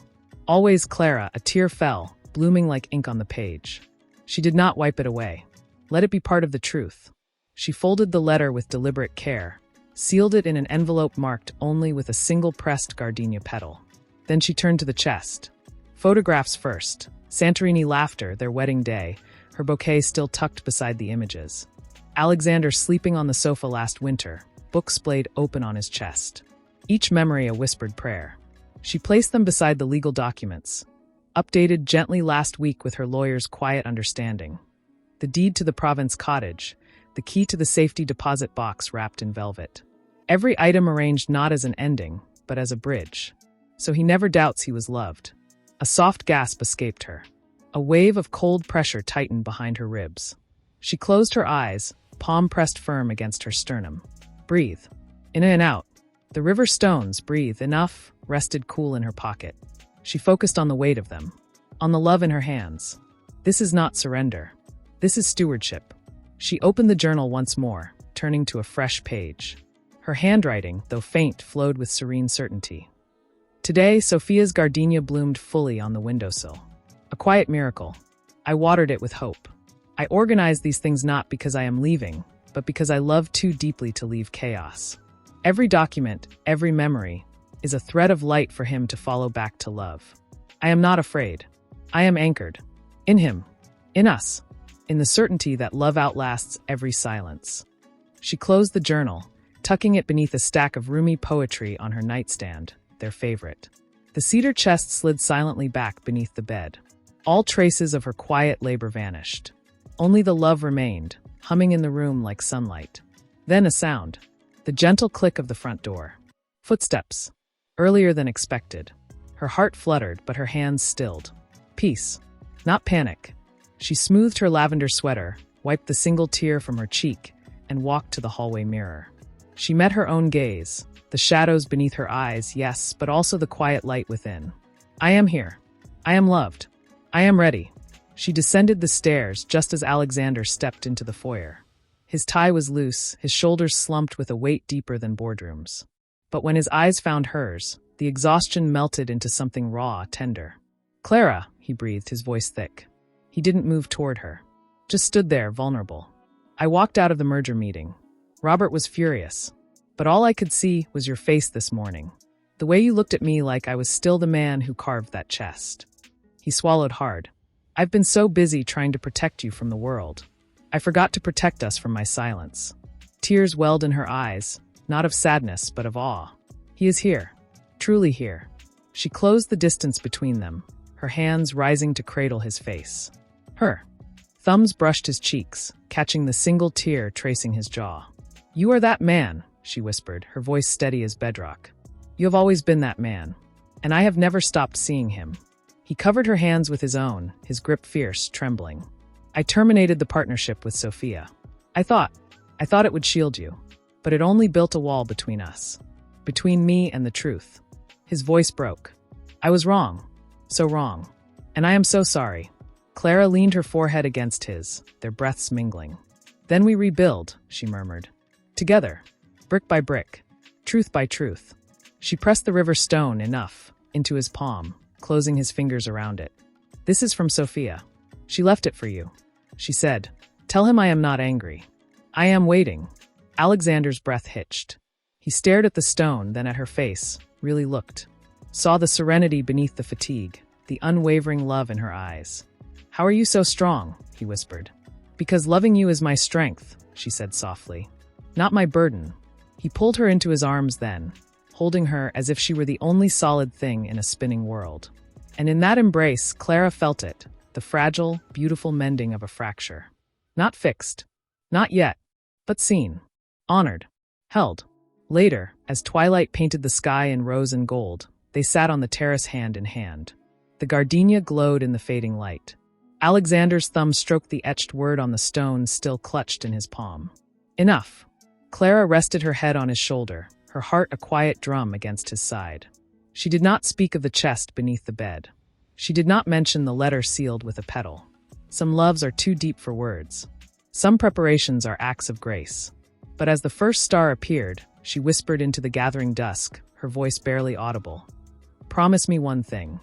Always Clara, a tear fell, blooming like ink on the page. She did not wipe it away. Let it be part of the truth. She folded the letter with deliberate care, sealed it in an envelope marked only with a single pressed gardenia petal. Then she turned to the chest. Photographs first. Santorini laughter, their wedding day, her bouquet still tucked beside the images. Alexander sleeping on the sofa last winter, book splayed open on his chest. Each memory a whispered prayer. She placed them beside the legal documents, updated gently last week with her lawyer's quiet understanding. The deed to the Province cottage, the key to the safety deposit box wrapped in velvet. Every item arranged not as an ending, but as a bridge. So he never doubts he was loved. A soft gasp escaped her. A wave of cold pressure tightened behind her ribs. She closed her eyes, palm pressed firm against her sternum. Breathe. In and out. The river stones, breathe enough, rested cool in her pocket. She focused on the weight of them, on the love in her hands. This is not surrender. This is stewardship. She opened the journal once more, turning to a fresh page. Her handwriting, though faint, flowed with serene certainty. Today, Sophia's gardenia bloomed fully on the windowsill. A quiet miracle. I watered it with hope. I organized these things not because I am leaving, but because I love too deeply to leave chaos. Every document, every memory, is a thread of light for him to follow back to love. I am not afraid. I am anchored. In him. In us. in the certainty that love outlasts every silence. She closed the journal, tucking it beneath a stack of roomy poetry on her nightstand, their favorite. The cedar chest slid silently back beneath the bed. All traces of her quiet labor vanished. Only the love remained, humming in the room like sunlight. Then a sound. The gentle click of the front door. Footsteps. Earlier than expected. Her heart fluttered, but her hands stilled. Peace. Not panic. She smoothed her lavender sweater, wiped the single tear from her cheek, and walked to the hallway mirror. She met her own gaze, the shadows beneath her eyes, yes, but also the quiet light within. I am here. I am loved. I am ready. She descended the stairs just as Alexander stepped into the foyer. His tie was loose, his shoulders slumped with a weight deeper than boardrooms. But when his eyes found hers, the exhaustion melted into something raw, tender. Clara, he breathed, his voice thick. He didn't move toward her. Just stood there, vulnerable. I walked out of the merger meeting. Robert was furious. But all I could see was your face this morning. The way you looked at me like I was still the man who carved that chest. He swallowed hard. I've been so busy trying to protect you from the world. I forgot to protect us from my silence. Tears welled in her eyes, not of sadness, but of awe. He is here. Truly here. She closed the distance between them, her hands rising to cradle his face. Her thumbs brushed his cheeks, catching the single tear tracing his jaw. You are that man, she whispered, her voice steady as bedrock. You have always been that man, and I have never stopped seeing him. He covered her hands with his own, his grip fierce, trembling. I terminated the partnership with Sophia. I thought it would shield you, but it only built a wall between us, between me and the truth. His voice broke. I was wrong, so wrong, and I am so sorry. Clara leaned her forehead against his, their breaths mingling. Then we rebuild, she murmured. Together, brick by brick, truth by truth. She pressed the river stone enough into his palm, closing his fingers around it. This is from Sophia. She left it for you. She said, tell him I am not angry. I am waiting. Alexander's breath hitched. He stared at the stone, then at her face, really looked. Saw the serenity beneath the fatigue, the unwavering love in her eyes. How are you so strong? He whispered. Because loving you is my strength, she said softly. Not my burden. He pulled her into his arms then, holding her as if she were the only solid thing in a spinning world. And in that embrace, Clara felt it, the fragile, beautiful mending of a fracture. Not fixed. Not yet. But seen. Honored. Held. Later, as twilight painted the sky in rose and gold, they sat on the terrace hand in hand. The gardenia glowed in the fading light. Alexander's thumb stroked the etched word on the stone still clutched in his palm. Enough. Clara rested her head on his shoulder, her heart a quiet drum against his side. She did not speak of the chest beneath the bed. She did not mention the letter sealed with a petal. Some loves are too deep for words. Some preparations are acts of grace. But as the first star appeared, she whispered into the gathering dusk, her voice barely audible. Promise me one thing.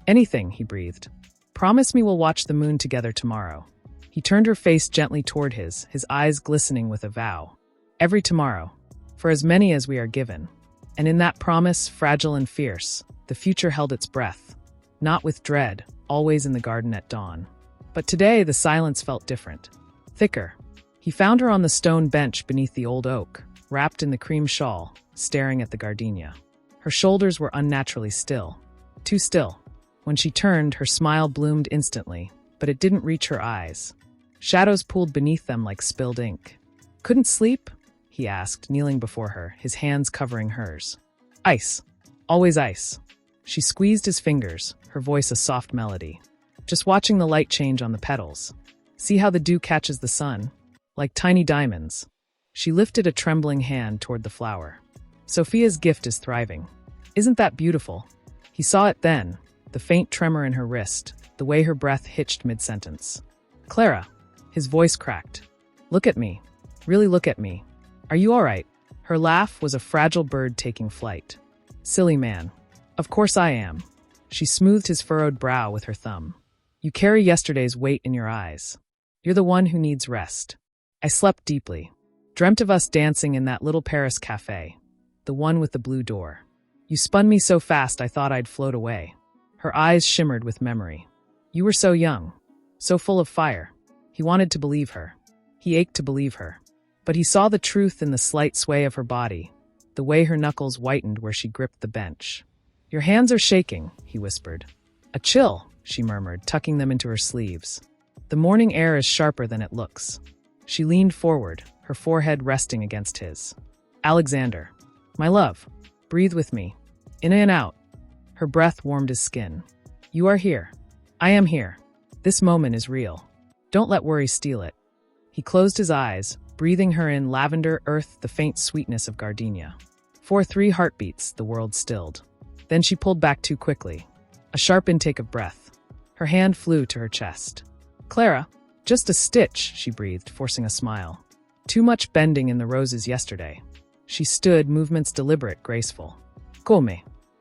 Anything, he breathed. Promise me we'll watch the moon together tomorrow. He turned her face gently toward his eyes glistening with a vow. Every tomorrow, for as many as we are given. And in that promise, fragile and fierce, the future held its breath. Not with dread, always in the garden at dawn. But today the silence felt different. Thicker. He found her on the stone bench beneath the old oak, wrapped in the cream shawl, staring at the gardenia. Her shoulders were unnaturally still. Too still. When she turned, her smile bloomed instantly, but it didn't reach her eyes. Shadows pooled beneath them like spilled ink. Couldn't sleep? He asked, kneeling before her, his hands covering hers. Ice. Always ice. She squeezed his fingers, her voice a soft melody. Just watching the light change on the petals. See how the dew catches the sun? Like tiny diamonds. She lifted a trembling hand toward the flower. Sophia's gift is thriving. Isn't that beautiful? He saw it then, the faint tremor in her wrist, the way her breath hitched mid-sentence. Clara. His voice cracked. Look at me. Really look at me. Are you all right? Her laugh was a fragile bird taking flight. Silly man. Of course I am. She smoothed his furrowed brow with her thumb. You carry yesterday's weight in your eyes. You're the one who needs rest. I slept deeply. Dreamt of us dancing in that little Paris cafe. The one with the blue door. You spun me so fast I thought I'd float away. Her eyes shimmered with memory. You were so young. So full of fire. He wanted to believe her. He ached to believe her. But he saw the truth in the slight sway of her body, the way her knuckles whitened where she gripped the bench. "Your hands are shaking," he whispered. "A chill," she murmured, tucking them into her sleeves. "The morning air is sharper than it looks." She leaned forward, her forehead resting against his. "Alexander, my love, breathe with me. In and out." Her breath warmed his skin. "You are here. I am here. This moment is real. Don't let worry steal it." He closed his eyes, breathing her in lavender, earth, the faint sweetness of gardenia. For 3 heartbeats, the world stilled. Then she pulled back too quickly. A sharp intake of breath. Her hand flew to her chest. "Clara, just a stitch," she breathed, forcing a smile. "Too much bending in the roses yesterday." She stood, movements deliberate, graceful. "Come.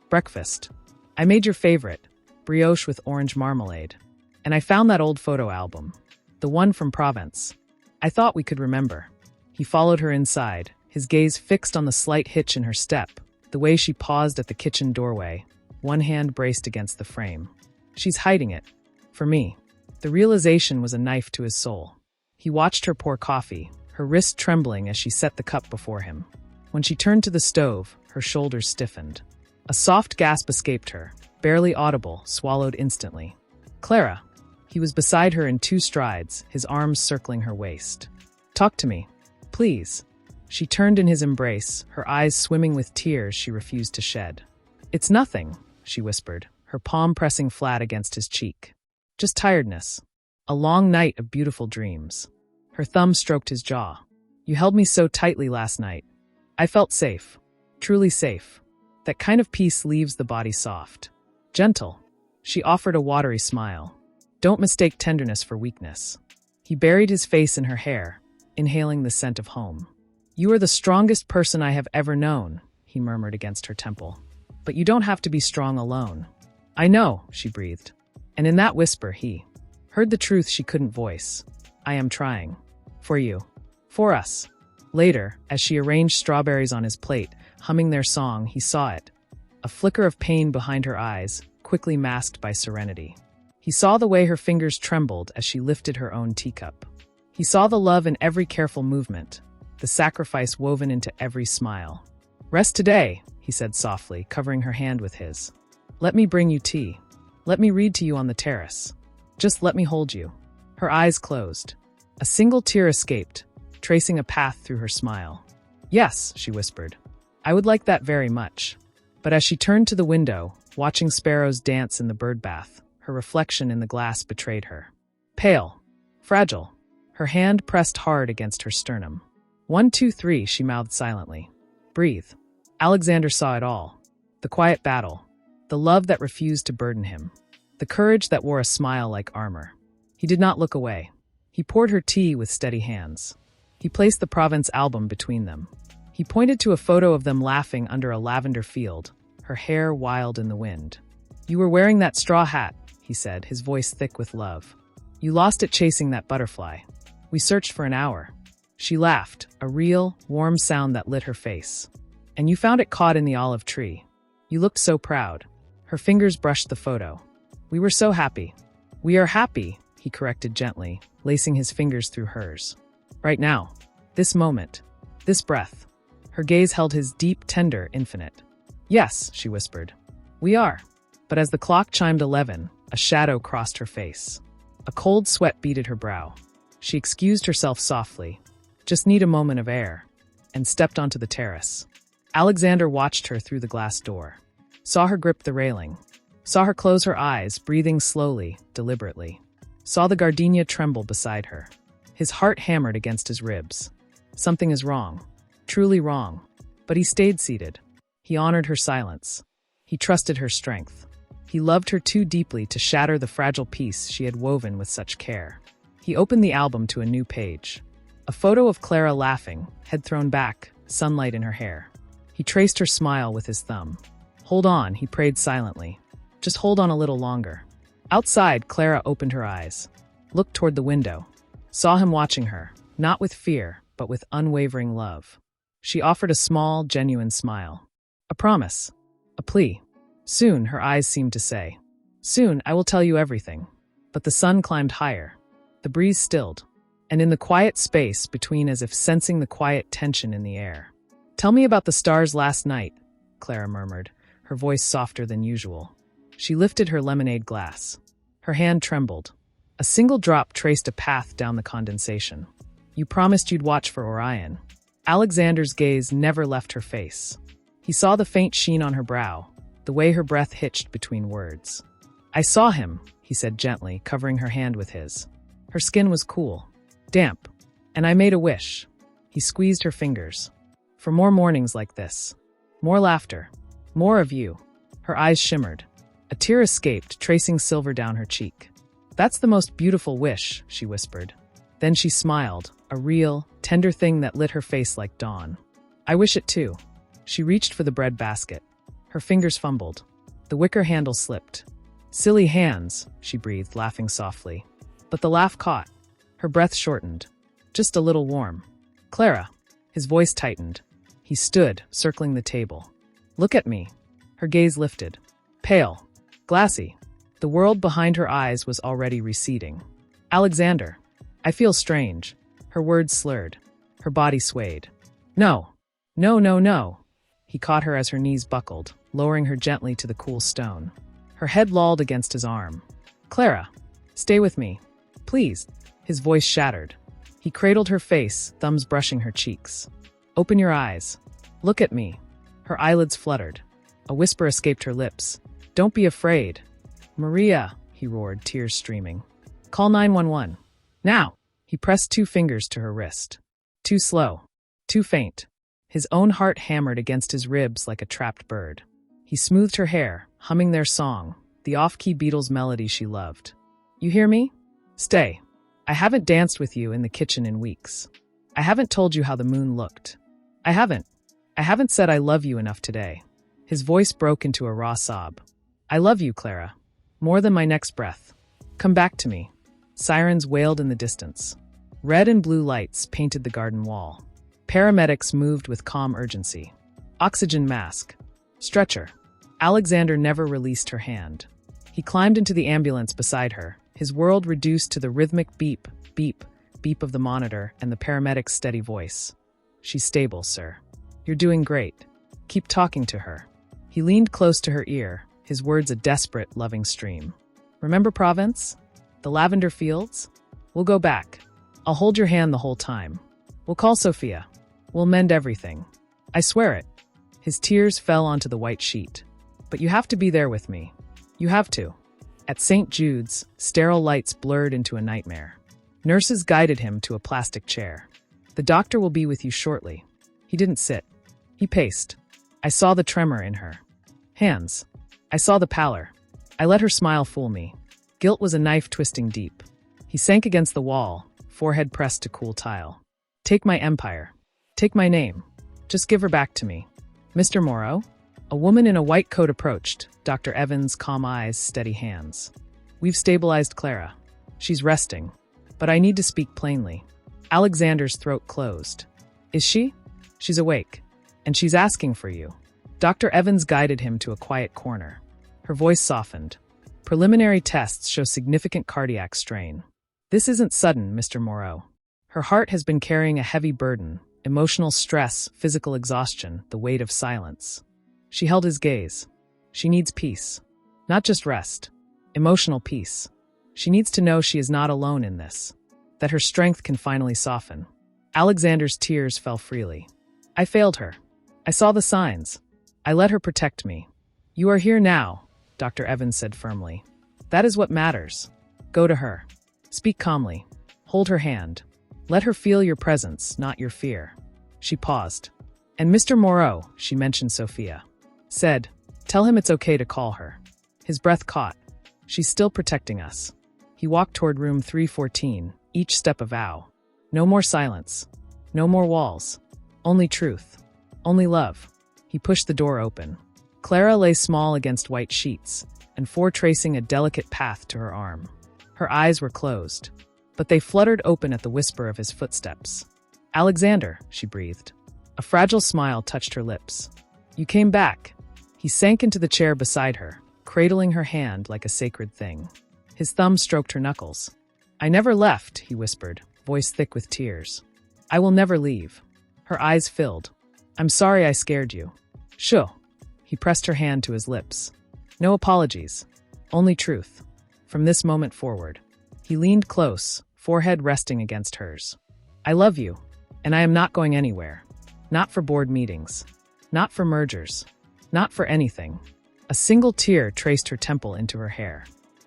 Breakfast. I made your favorite, brioche with orange marmalade. And I found that old photo album. The one from Provence. I thought we could remember." He followed her inside, his gaze fixed on the slight hitch in her step, the way she paused at the kitchen doorway, one hand braced against the frame. "She's hiding it. For me." The realization was a knife to his soul. He watched her pour coffee, her wrist trembling as she set the cup before him. When she turned to the stove, her shoulders stiffened. A soft gasp escaped her, barely audible, swallowed instantly. "Clara." He was beside her in 2 strides, his arms circling her waist. "Talk to me. Please." She turned in his embrace, her eyes swimming with tears she refused to shed. "It's nothing," she whispered, her palm pressing flat against his cheek. "Just tiredness. A long night of beautiful dreams." Her thumb stroked his jaw. "You held me so tightly last night. I felt safe. Truly safe. That kind of peace leaves the body soft. Gentle." She offered a watery smile. "Don't mistake tenderness for weakness." He buried his face in her hair, inhaling the scent of home. "You are the strongest person I have ever known," he murmured against her temple. "But you don't have to be strong alone." "I know," she breathed. And in that whisper he heard the truth she couldn't voice. "I am trying. For you. For us." Later, as she arranged strawberries on his plate, humming their song, he saw it. A flicker of pain behind her eyes, quickly masked by serenity. He saw the way her fingers trembled as she lifted her own teacup. He saw the love in every careful movement, the sacrifice woven into every smile. "Rest today," he said softly, covering her hand with his. "Let me bring you tea. Let me read to you on the terrace. Just let me hold you." Her eyes closed. A single tear escaped, tracing a path through her smile. "Yes," she whispered. "I would like that very much." But as she turned to the window, watching sparrows dance in the bird bath, her reflection in the glass betrayed her. Pale, fragile, her hand pressed hard against her sternum. 1, 2, 3, she mouthed silently. "Breathe." Alexander saw it all. The quiet battle, the love that refused to burden him, the courage that wore a smile like armor. He did not look away. He poured her tea with steady hands. He placed the Provence album between them. He pointed to a photo of them laughing under a lavender field, her hair wild in the wind. "You were wearing that straw hat," he said, his voice thick with love. "You lost it chasing that butterfly. We searched for an hour." She laughed, a real, warm sound that lit her face. "And you found it caught in the olive tree. You looked so proud." Her fingers brushed the photo. "We were so happy." "We are happy," he corrected gently, lacing his fingers through hers. "Right now. This moment. This breath." Her gaze held his deep, tender, infinite. "Yes," she whispered. "We are." But as the clock chimed 11, a shadow crossed her face. A cold sweat beaded her brow. She excused herself softly. "Just need a moment of air," and stepped onto the terrace. Alexander watched her through the glass door. Saw her grip the railing. Saw her close her eyes, breathing slowly, deliberately. Saw the gardenia tremble beside her. His heart hammered against his ribs. Something is wrong. Truly wrong. But he stayed seated. He honored her silence. He trusted her strength. He loved her too deeply to shatter the fragile piece she had woven with such care. He opened the album to a new page. A photo of Clara laughing, head thrown back, sunlight in her hair. He traced her smile with his thumb. "Hold on," he prayed silently. "Just hold on a little longer." Outside, Clara opened her eyes, looked toward the window, saw him watching her, not with fear, but with unwavering love. She offered a small, genuine smile. A promise. A plea. Soon, her eyes seemed to say. "Soon, I will tell you everything." But the sun climbed higher. The breeze stilled, and in the quiet space between, as if sensing the quiet tension in the air. "Tell me about the stars last night," Clara murmured, her voice softer than usual. She lifted her lemonade glass. Her hand trembled. A single drop traced a path down the condensation. "You promised you'd watch for Orion." Alexander's gaze never left her face. He saw the faint sheen on her brow, the way her breath hitched between words. "I saw him," he said gently, covering her hand with his. Her skin was cool, damp, and I made a wish. He squeezed her fingers. "For more mornings like this. More laughter. More of you." Her eyes shimmered. A tear escaped, tracing silver down her cheek. "That's the most beautiful wish," she whispered. Then she smiled, a real, tender thing that lit her face like dawn. "I wish it too." She reached for the bread basket. Her fingers fumbled. The wicker handle slipped. "Silly hands," she breathed, laughing softly. But the laugh caught. Her breath shortened. "Just a little warm." "Clara." His voice tightened. He stood, circling the table. "Look at me." Her gaze lifted. Pale. Glassy. The world behind her eyes was already receding. "Alexander. I feel strange." Her words slurred. Her body swayed. "No. No, no, no." He caught her as her knees buckled, lowering her gently to the cool stone. Her head lolled against his arm. "Clara. Stay with me. Please." His voice shattered. He cradled her face, thumbs brushing her cheeks. "Open your eyes. Look at me." Her eyelids fluttered. A whisper escaped her lips. "Don't be afraid." "Maria," he roared, tears streaming. "Call 911. Now." He pressed 2 fingers to her wrist. Too slow. Too faint. His own heart hammered against his ribs like a trapped bird. He smoothed her hair, humming their song, the off-key Beatles melody she loved. "You hear me? Stay. I haven't danced with you in the kitchen in weeks. I haven't told you how the moon looked. I haven't said I love you enough today." His voice broke into a raw sob. "I love you, Clara. More than my next breath. Come back to me." Sirens wailed in the distance. Red and blue lights painted the garden wall. Paramedics moved with calm urgency. Oxygen mask. Stretcher. Alexander never released her hand. He climbed into the ambulance beside her, his world reduced to the rhythmic beep, beep, beep of the monitor and the paramedic's steady voice. "She's stable, sir. You're doing great. Keep talking to her." He leaned close to her ear, his words a desperate, loving stream. "Remember Provence? The lavender fields? We'll go back. I'll hold your hand the whole time. We'll call Sophia. We'll mend everything. I swear it." His tears fell onto the white sheet. "But you have to be there with me. You have to." At St. Jude's, sterile lights blurred into a nightmare. Nurses guided him to a plastic chair. "The doctor will be with you shortly." He didn't sit. He paced. I saw the tremor in her hands. I saw the pallor. I let her smile fool me. Guilt was a knife twisting deep. He sank against the wall, forehead pressed to cool tile. "Take my empire. Take my name. Just give her back to me." "Mr. Moreau?" A woman in a white coat approached, Dr. Evans' calm eyes, steady hands. "We've stabilized Clara. She's resting. But I need to speak plainly." Alexander's throat closed. "Is she?" "She's awake. And she's asking for you." Dr. Evans guided him to a quiet corner. Her voice softened. "Preliminary tests show significant cardiac strain. This isn't sudden, Mr. Moreau. Her heart has been carrying a heavy burden, emotional stress, physical exhaustion, the weight of silence." She held his gaze. "She needs peace. Not just rest. Emotional peace. She needs to know she is not alone in this. That her strength can finally soften." Alexander's tears fell freely. "I failed her. I saw the signs. I let her protect me. You are here now," Dr. Evans said firmly. "That is what matters. Go to her. Speak calmly. Hold her hand. Let her feel your presence, not your fear." She paused. "And Mr. Moreau," she mentioned Sophia. Said, "Tell him it's okay to call her." His breath caught. "She's still protecting us." He walked toward room 314, each step a vow. No more silence. No more walls. Only truth. Only love. He pushed the door open. Clara lay small against white sheets, and tracing a delicate path to her arm. Her eyes were closed, but they fluttered open at the whisper of his footsteps. "Alexander," she breathed. A fragile smile touched her lips. "You came back." He sank into the chair beside her, cradling her hand like a sacred thing. His thumb stroked her knuckles. I never left, he whispered, voice thick with tears. I will never leave. Her eyes filled. I'm sorry I scared you. Shoo. He pressed her hand to his lips. No apologies. Only truth. From this moment forward. He leaned close, forehead resting against hers. I love you, and I am not going anywhere. Not for board meetings. Not for mergers. Not for anything. A single tear traced her temple into her hair.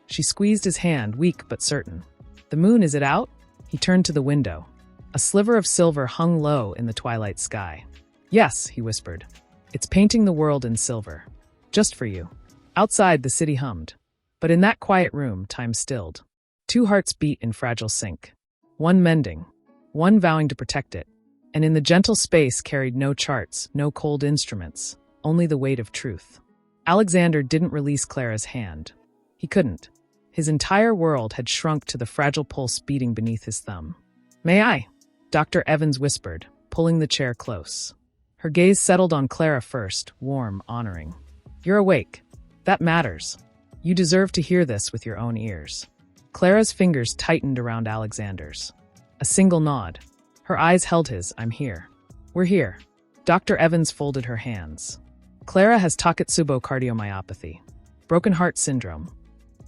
She squeezed his hand, weak but certain. The moon, is it out? He turned to the window. A sliver of silver hung low in the twilight sky. Yes, he whispered. It's painting the world in silver. Just for you. Outside, the city hummed. But in that quiet room, time stilled. Two hearts beat in fragile sync. One mending. One vowing to protect it. And in the gentle space carried no charts, no cold instruments, only the weight of truth. Alexander didn't release Clara's hand. He couldn't. His entire world had shrunk to the fragile pulse beating beneath his thumb. May I? Dr. Evans whispered, pulling the chair close. Her gaze settled on Clara first, warm, honoring. You're awake. That matters. You deserve to hear this with your own ears. Clara's fingers tightened around Alexander's. A single nod. Her eyes held his. I'm here. We're here. Dr. Evans folded her hands. Clara has Takotsubo cardiomyopathy, broken heart syndrome.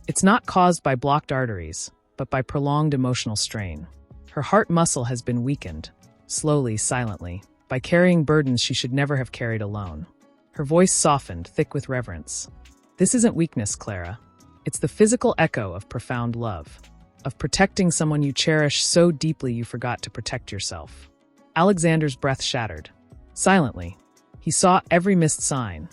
It's not caused by blocked arteries, but by prolonged emotional strain. Her heart muscle has been weakened, slowly, silently, by carrying burdens she should never have carried alone. Her voice softened, thick with reverence. This isn't weakness, Clara. It's the physical echo of profound love, of protecting someone you cherish so deeply you forgot to protect yourself. Alexander's breath shattered. Silently, he saw every missed sign.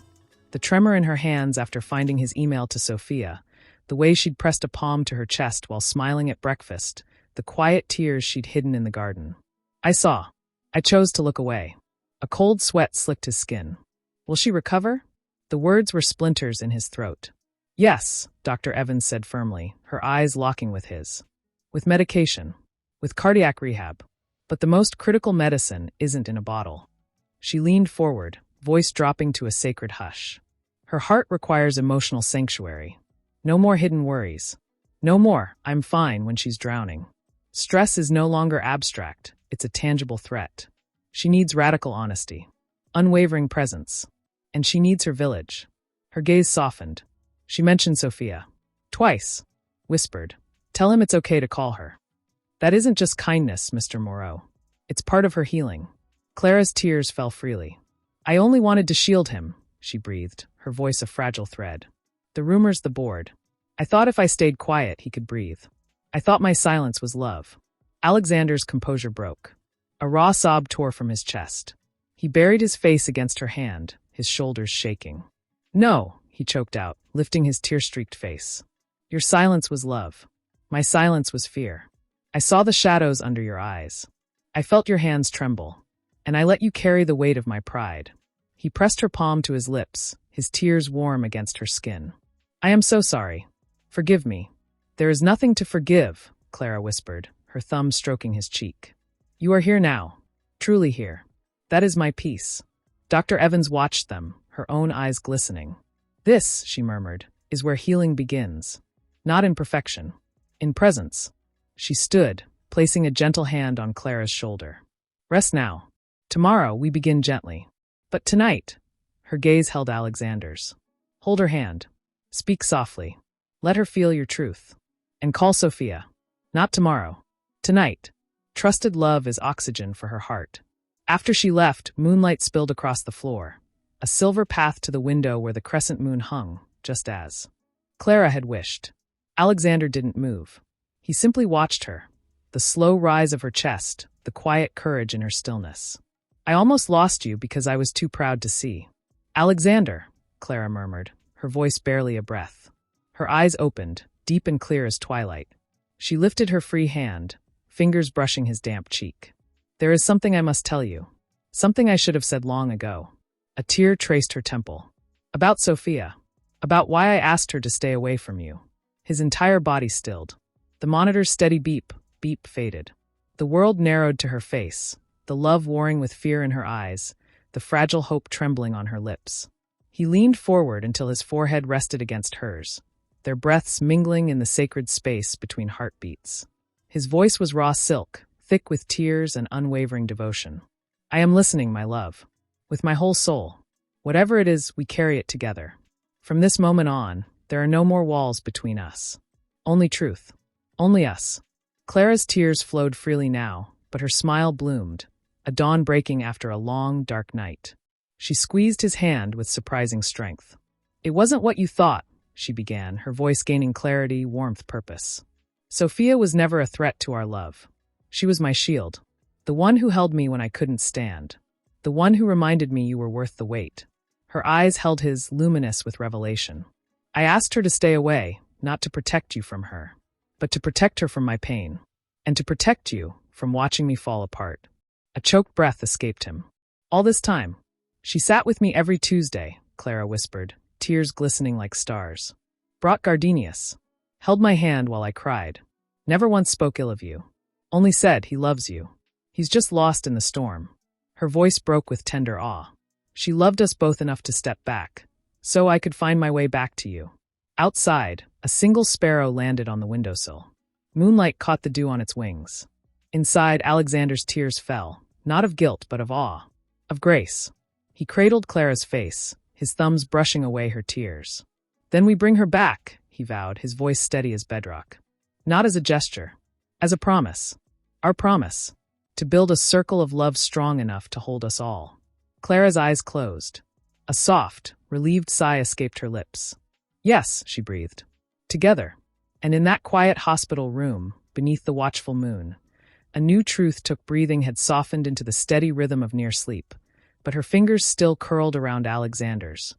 The tremor in her hands after finding his email to Sophia, the way she'd pressed a palm to her chest while smiling at breakfast, the quiet tears she'd hidden in the garden. I saw. I chose to look away. A cold sweat slicked his skin. Will she recover? The words were splinters in his throat. Yes, Dr. Evans said firmly, her eyes locking with his. With medication. With cardiac rehab. But the most critical medicine isn't in a bottle. She leaned forward, voice dropping to a sacred hush. Her heart requires emotional sanctuary. No more hidden worries. No more, I'm fine when she's drowning. Stress is no longer abstract, it's a tangible threat. She needs radical honesty. Unwavering presence. And she needs her village. Her gaze softened. She mentioned Sophia. Twice. Whispered. Tell him it's okay to call her. That isn't just kindness, Mr. Moreau. It's part of her healing. Clara's tears fell freely. I only wanted to shield him, she breathed, her voice a fragile thread. The rumors, the board. I thought if I stayed quiet, he could breathe. I thought my silence was love. Alexander's composure broke. A raw sob tore from his chest. He buried his face against her hand, his shoulders shaking. No, he choked out, lifting his tear-streaked face. Your silence was love. My silence was fear. I saw the shadows under your eyes. I felt your hands tremble. And I let you carry the weight of my pride. He pressed her palm to his lips, his tears warm against her skin. I am so sorry. Forgive me. There is nothing to forgive, Clara whispered, her thumb stroking his cheek. You are here now. Truly here. That is my peace. Dr. Evans watched them, her own eyes glistening. This, she murmured, is where healing begins. Not in perfection. In presence. She stood, placing a gentle hand on Clara's shoulder. Rest now. Tomorrow we begin gently. But tonight, her gaze held Alexander's. Hold her hand. Speak softly. Let her feel your truth. And call Sophia. Not tomorrow. Tonight. Trusted love is oxygen for her heart. After she left, moonlight spilled across the floor. A silver path to the window where the crescent moon hung, just as Clara had wished. Alexander didn't move. He simply watched her. The slow rise of her chest, the quiet courage in her stillness. I almost lost you because I was too proud to see. Alexander, Clara murmured, her voice barely a breath. Her eyes opened, deep and clear as twilight. She lifted her free hand, fingers brushing his damp cheek. There is something I must tell you. Something I should have said long ago. A tear traced her temple. About Sophia. About why I asked her to stay away from you. His entire body stilled. The monitor's steady beep faded. The world narrowed to her face, the love warring with fear in her eyes, the fragile hope trembling on her lips. He leaned forward until his forehead rested against hers, their breaths mingling in the sacred space between heartbeats. His voice was raw silk, thick with tears and unwavering devotion. I am listening, my love. With my whole soul. Whatever it is, we carry it together. From this moment on, there are no more walls between us. Only truth. Only us. Clara's tears flowed freely now, but her smile bloomed, a dawn breaking after a long, dark night. She squeezed his hand with surprising strength. It wasn't what you thought, she began, her voice gaining clarity, warmth, purpose. Sophia was never a threat to our love. She was my shield. The one who held me when I couldn't stand. The one who reminded me you were worth the wait. Her eyes held his, luminous with revelation. I asked her to stay away, not to protect you from her, but to protect her from my pain, and to protect you from watching me fall apart. A choked breath escaped him. All this time, she sat with me every Tuesday, Clara whispered, tears glistening like stars. Brought gardenias. Held my hand while I cried. Never once spoke ill of you. Only said he loves you. He's just lost in the storm. Her voice broke with tender awe. She loved us both enough to step back, so I could find my way back to you. Outside, a single sparrow landed on the windowsill. Moonlight caught the dew on its wings. Inside, Alexander's tears fell, not of guilt but of awe, of grace. He cradled Clara's face, his thumbs brushing away her tears. Then we bring her back, he vowed, his voice steady as bedrock. Not as a gesture, as a promise. Our promise. To build a circle of love strong enough to hold us all. Clara's eyes closed. A soft, relieved sigh escaped her lips. Yes, she breathed. Together. And in that quiet hospital room, beneath the watchful moon, a new truth took breathing had softened into the steady rhythm of near sleep, but her fingers still curled around Alexander's,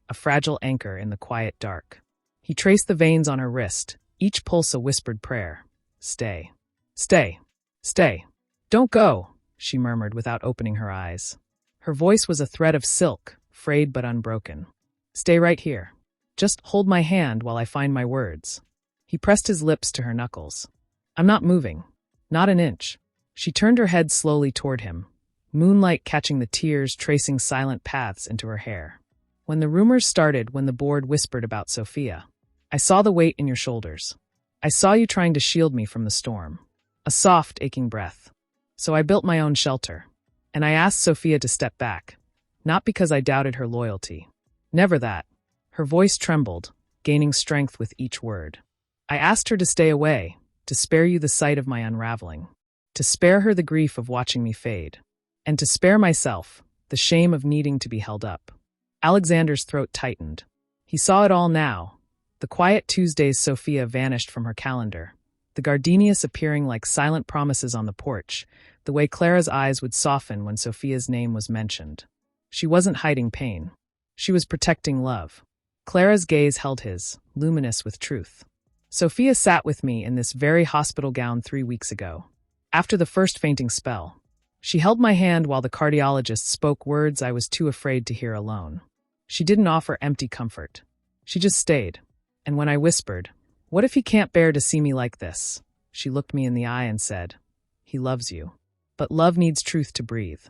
a fragile anchor in the quiet dark. He traced the veins on her wrist, each pulse a whispered prayer. Stay. Stay. Stay. Don't go, she murmured without opening her eyes. Her voice was a thread of silk, frayed but unbroken. Stay right here. Just hold my hand while I find my words. He pressed his lips to her knuckles. I'm not moving. Not an inch. She turned her head slowly toward him, moonlight catching the tears tracing silent paths into her hair. When the rumors started, when the board whispered about Sophia, I saw the weight in your shoulders. I saw you trying to shield me from the storm. A soft, aching breath. So I built my own shelter. And I asked Sophia to step back. Not because I doubted her loyalty. Never that. Her voice trembled, gaining strength with each word. I asked her to stay away, to spare you the sight of my unraveling, to spare her the grief of watching me fade, and to spare myself the shame of needing to be held up. Alexander's throat tightened. He saw it all now. The quiet Tuesdays Sophia vanished from her calendar, the gardenias appearing like silent promises on the porch, the way Clara's eyes would soften when Sophia's name was mentioned. She wasn't hiding pain. She was protecting love. Clara's gaze held his, luminous with truth. Sophia sat with me in this very hospital gown 3 weeks ago. After the first fainting spell, she held my hand while the cardiologist spoke words I was too afraid to hear alone. She didn't offer empty comfort. She just stayed. And when I whispered, "What if he can't bear to see me like this?" she looked me in the eye and said, "He loves you. But love needs truth to breathe.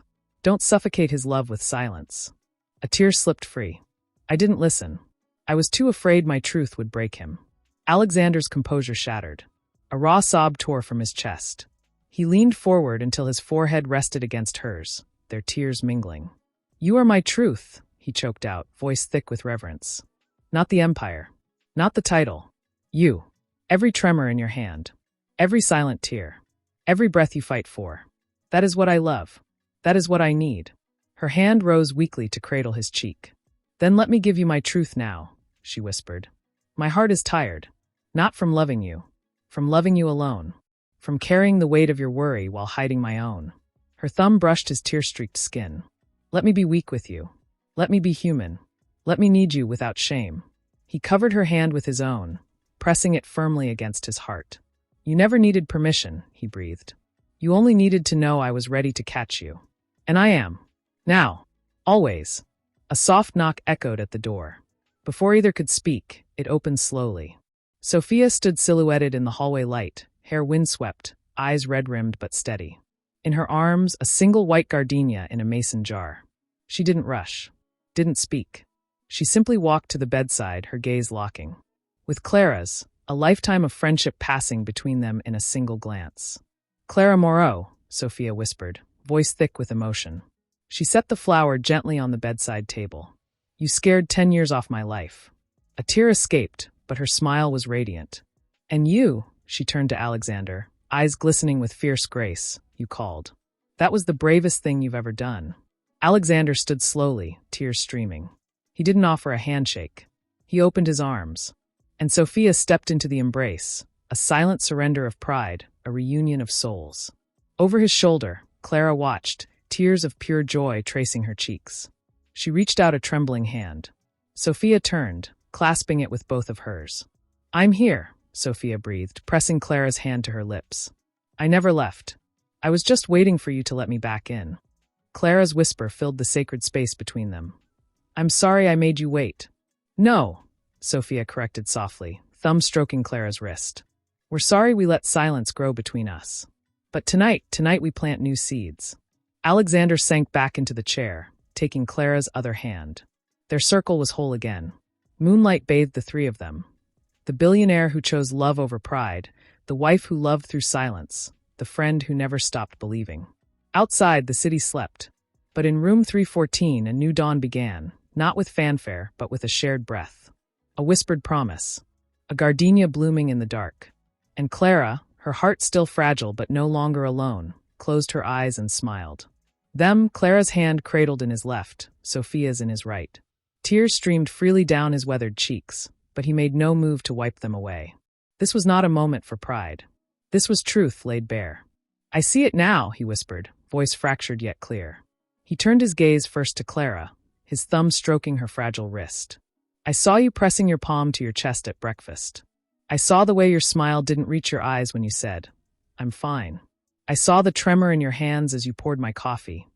Don't suffocate his love with silence." A tear slipped free. I didn't listen. I was too afraid my truth would break him. Alexander's composure shattered. A raw sob tore from his chest. He leaned forward until his forehead rested against hers, their tears mingling. "You are my truth," he choked out, voice thick with reverence. "Not the empire. Not the title. You. Every tremor in your hand. Every silent tear. Every breath you fight for. That is what I love. That is what I need." Her hand rose weakly to cradle his cheek. "Then let me give you my truth now," she whispered. "My heart is tired. Not from loving you. From loving you alone. From carrying the weight of your worry while hiding my own." Her thumb brushed his tear-streaked skin. "Let me be weak with you. Let me be human. Let me need you without shame." He covered her hand with his own, pressing it firmly against his heart. "You never needed permission," he breathed. "You only needed to know I was ready to catch you. And I am. Now. Always." A soft knock echoed at the door. Before either could speak, it opened slowly. Sophia stood silhouetted in the hallway light, hair windswept, eyes red-rimmed but steady. In her arms, a single white gardenia in a mason jar. She didn't rush. Didn't speak. She simply walked to the bedside, her gaze locking. With Clara's, a lifetime of friendship passing between them in a single glance. Clara Moreau, Sophia whispered, voice thick with emotion. She set the flower gently on the bedside table. You scared 10 years off my life. A tear escaped, but her smile was radiant. And you, she turned to Alexander, eyes glistening with fierce grace, you called. That was the bravest thing you've ever done. Alexander stood slowly, tears streaming. He didn't offer a handshake. He opened his arms. And Sophia stepped into the embrace, a silent surrender of pride, a reunion of souls. Over his shoulder, Clara watched, tears of pure joy tracing her cheeks. She reached out a trembling hand. Sophia turned, clasping it with both of hers. I'm here, Sophia breathed, pressing Clara's hand to her lips. I never left. I was just waiting for you to let me back in. Clara's whisper filled the sacred space between them. I'm sorry I made you wait. No, Sophia corrected softly, thumb stroking Clara's wrist. We're sorry we let silence grow between us. But tonight we plant new seeds. Alexander sank back into the chair, taking Clara's other hand. Their circle was whole again. Moonlight bathed the three of them. The billionaire who chose love over pride, the wife who loved through silence, the friend who never stopped believing. Outside, the city slept. But in room 314, a new dawn began, not with fanfare, but with a shared breath. A whispered promise. A gardenia blooming in the dark. And Clara, her heart still fragile but no longer alone, closed her eyes and smiled. Clara's hand cradled in his left, Sophia's in his right. Tears streamed freely down his weathered cheeks, but he made no move to wipe them away. This was not a moment for pride. This was truth laid bare. I see it now, he whispered, voice fractured yet clear. He turned his gaze first to Clara, his thumb stroking her fragile wrist. I saw you pressing your palm to your chest at breakfast. I saw the way your smile didn't reach your eyes when you said, I'm fine. I saw the tremor in your hands as you poured my coffee,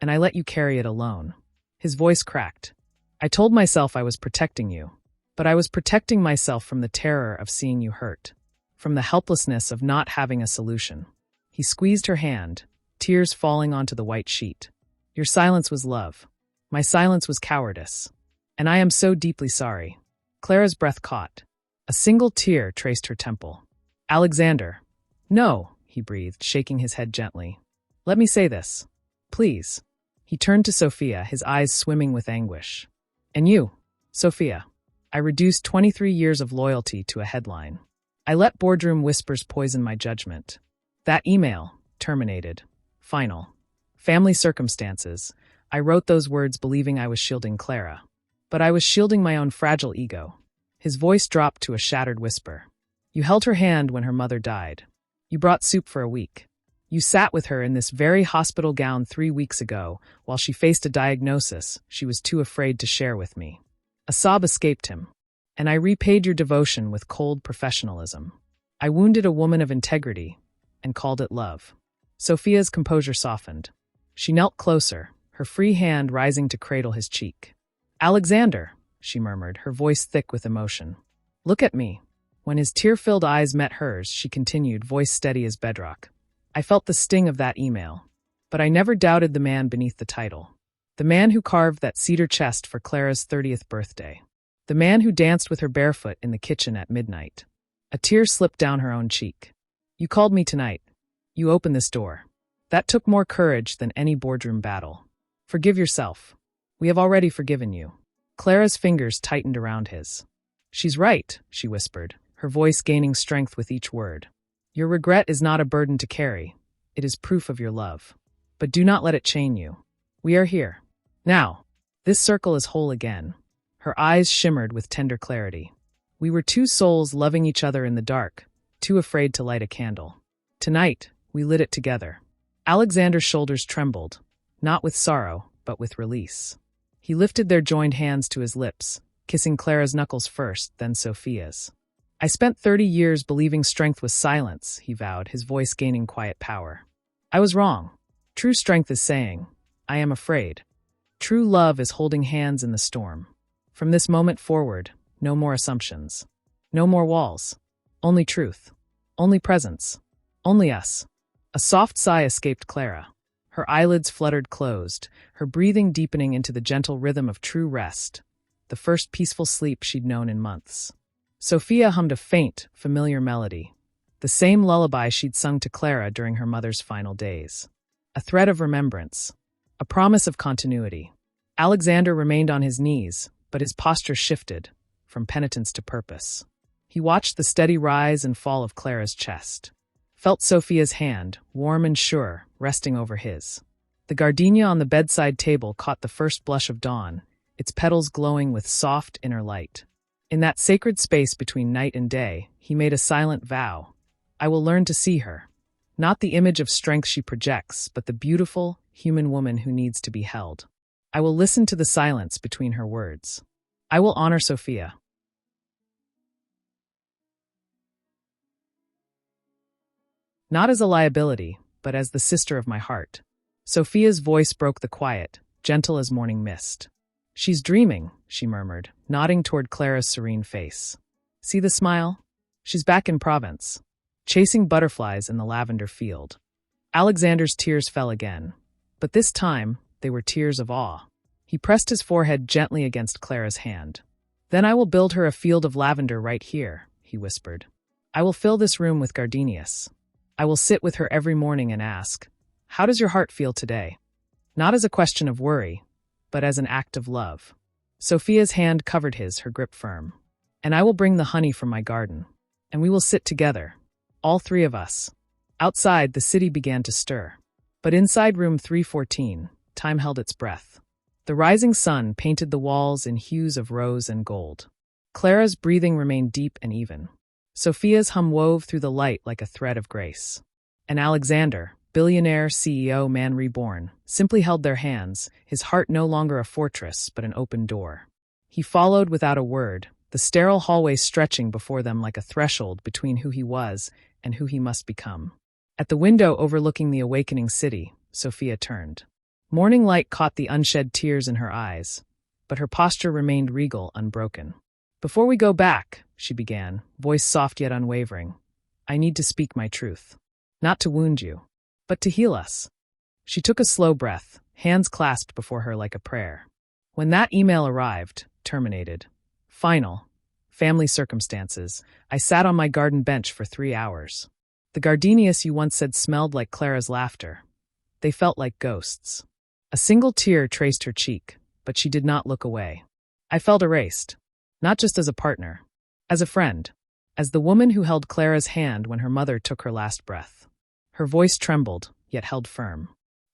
and I let you carry it alone. His voice cracked. I told myself I was protecting you, but I was protecting myself from the terror of seeing you hurt, from the helplessness of not having a solution. He squeezed her hand, tears falling onto the white sheet. Your silence was love. My silence was cowardice. And I am so deeply sorry. Clara's breath caught. A single tear traced her temple. Alexander. No, he breathed, shaking his head gently. Let me say this. Please. He turned to Sophia, his eyes swimming with anguish. And you, Sophia. I reduced 23 years of loyalty to a headline. I let boardroom whispers poison my judgment. That email, terminated. Final. Family circumstances. I wrote those words believing I was shielding Clara. But I was shielding my own fragile ego. His voice dropped to a shattered whisper. You held her hand when her mother died. You brought soup for a week. You sat with her in this very hospital gown 3 weeks ago while she faced a diagnosis she was too afraid to share with me. A sob escaped him. And I repaid your devotion with cold professionalism. I wounded a woman of integrity and called it love. Sophia's composure softened. She knelt closer, her free hand rising to cradle his cheek. Alexander, she murmured, her voice thick with emotion. Look at me. When his tear-filled eyes met hers, she continued, voice steady as bedrock. I felt the sting of that email. But I never doubted the man beneath the title. The man who carved that cedar chest for Clara's 30th birthday. The man who danced with her barefoot in the kitchen at midnight. A tear slipped down her own cheek. You called me tonight. You opened this door. That took more courage than any boardroom battle. Forgive yourself. We have already forgiven you. Clara's fingers tightened around his. She's right, she whispered, her voice gaining strength with each word. Your regret is not a burden to carry. It is proof of your love. But do not let it chain you. We are here. Now. This circle is whole again. Her eyes shimmered with tender clarity. We were two souls loving each other in the dark, too afraid to light a candle. Tonight, we lit it together. Alexander's shoulders trembled, not with sorrow, but with release. He lifted their joined hands to his lips, kissing Clara's knuckles first, then Sophia's. I spent 30 years believing strength was silence, he vowed, his voice gaining quiet power. I was wrong. True strength is saying, I am afraid. True love is holding hands in the storm. From this moment forward, no more assumptions. No more walls. Only truth. Only presence. Only us. A soft sigh escaped Clara. Her eyelids fluttered closed, her breathing deepening into the gentle rhythm of true rest, the first peaceful sleep she'd known in months. Sophia hummed a faint, familiar melody, the same lullaby she'd sung to Clara during her mother's final days. A thread of remembrance, a promise of continuity. Alexander remained on his knees, but his posture shifted, from penitence to purpose. He watched the steady rise and fall of Clara's chest, felt Sophia's hand, warm and sure, resting over his. The gardenia on the bedside table caught the first blush of dawn, its petals glowing with soft inner light. In that sacred space between night and day, he made a silent vow. I will learn to see her. Not the image of strength she projects, but the beautiful, human woman who needs to be held. I will listen to the silence between her words. I will honor Sophia. Not as a liability, but as the sister of my heart. Sophia's voice broke the quiet, gentle as morning mist. She's dreaming, she murmured, nodding toward Clara's serene face. See the smile? She's back in Provence, chasing butterflies in the lavender field. Alexander's tears fell again, but this time they were tears of awe. He pressed his forehead gently against Clara's hand. Then I will build her a field of lavender right here, he whispered. I will fill this room with gardenias. I will sit with her every morning and ask, how does your heart feel today? Not as a question of worry, but as an act of love. Sophia's hand covered his, her grip firm. And I will bring the honey from my garden, and we will sit together, all three of us. Outside, the city began to stir. But inside room 314, time held its breath. The rising sun painted the walls in hues of rose and gold. Clara's breathing remained deep and even. Sophia's hum wove through the light like a thread of grace. And Alexander, billionaire, CEO, man reborn, simply held their hands, his heart no longer a fortress but an open door. He followed without a word, the sterile hallway stretching before them like a threshold between who he was and who he must become. At the window overlooking the awakening city, Sophia turned. Morning light caught the unshed tears in her eyes, but her posture remained regal, unbroken. Before we go back, she began, voice soft yet unwavering, I need to speak my truth. Not to wound you, but to heal us. She took a slow breath, hands clasped before her like a prayer. When that email arrived, terminated, final, family circumstances, I sat on my garden bench for 3 hours. The gardenias you once said smelled like Clara's laughter. They felt like ghosts. A single tear traced her cheek, but she did not look away. I felt erased, not just as a partner, as a friend, as the woman who held Clara's hand when her mother took her last breath. Her voice trembled, yet held firm.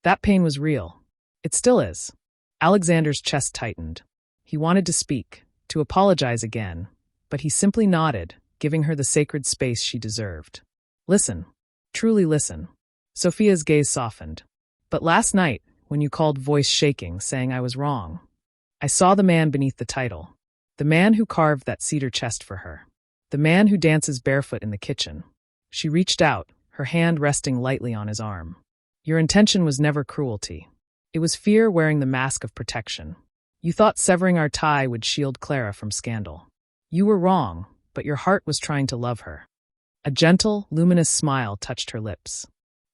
That pain was real. It still is. Alexander's chest tightened. He wanted to speak, to apologize again, but he simply nodded, giving her the sacred space she deserved. Listen. Truly listen. Sophia's gaze softened. But last night, when you called, voice shaking, saying I was wrong, I saw the man beneath the title. The man who carved that cedar chest for her. The man who dances barefoot in the kitchen. She reached out, her hand resting lightly on his arm. Your intention was never cruelty. It was fear wearing the mask of protection. You thought severing our tie would shield Clara from scandal. You were wrong, but your heart was trying to love her. A gentle, luminous smile touched her lips.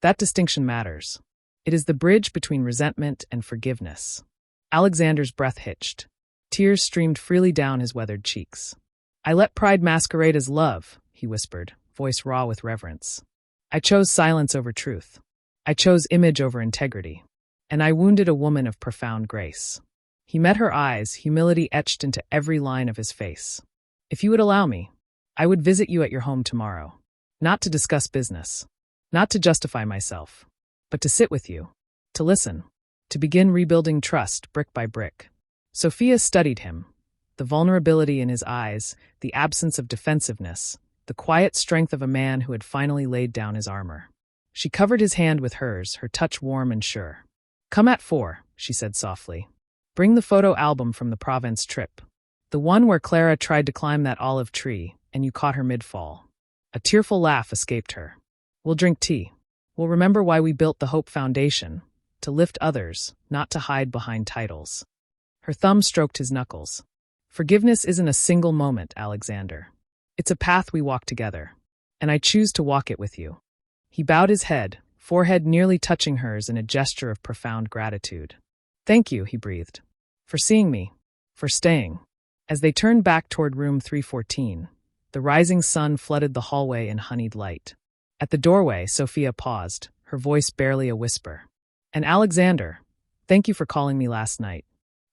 That distinction matters. It is the bridge between resentment and forgiveness. Alexander's breath hitched. Tears streamed freely down his weathered cheeks. I let pride masquerade as love, he whispered, voice raw with reverence. I chose silence over truth. I chose image over integrity. And I wounded a woman of profound grace. He met her eyes, humility etched into every line of his face. If you would allow me, I would visit you at your home tomorrow. Not to discuss business. Not to justify myself. But to sit with you. To listen. To begin rebuilding trust brick by brick. Sophia studied him. The vulnerability in his eyes, the absence of defensiveness, the quiet strength of a man who had finally laid down his armor. She covered his hand with hers, her touch warm and sure. Come at 4, she said softly. Bring the photo album from the Provence trip. The one where Clara tried to climb that olive tree, and you caught her mid-fall. A tearful laugh escaped her. We'll drink tea. We'll remember why we built the Hope Foundation. To lift others, not to hide behind titles. Her thumb stroked his knuckles. Forgiveness isn't a single moment, Alexander. It's a path we walk together. And I choose to walk it with you. He bowed his head, forehead nearly touching hers in a gesture of profound gratitude. Thank you, he breathed. For seeing me. For staying. As they turned back toward room 314, The rising sun flooded the hallway in honeyed light. At the doorway, Sophia paused, her voice barely a whisper. "And Alexander, thank you for calling me last night."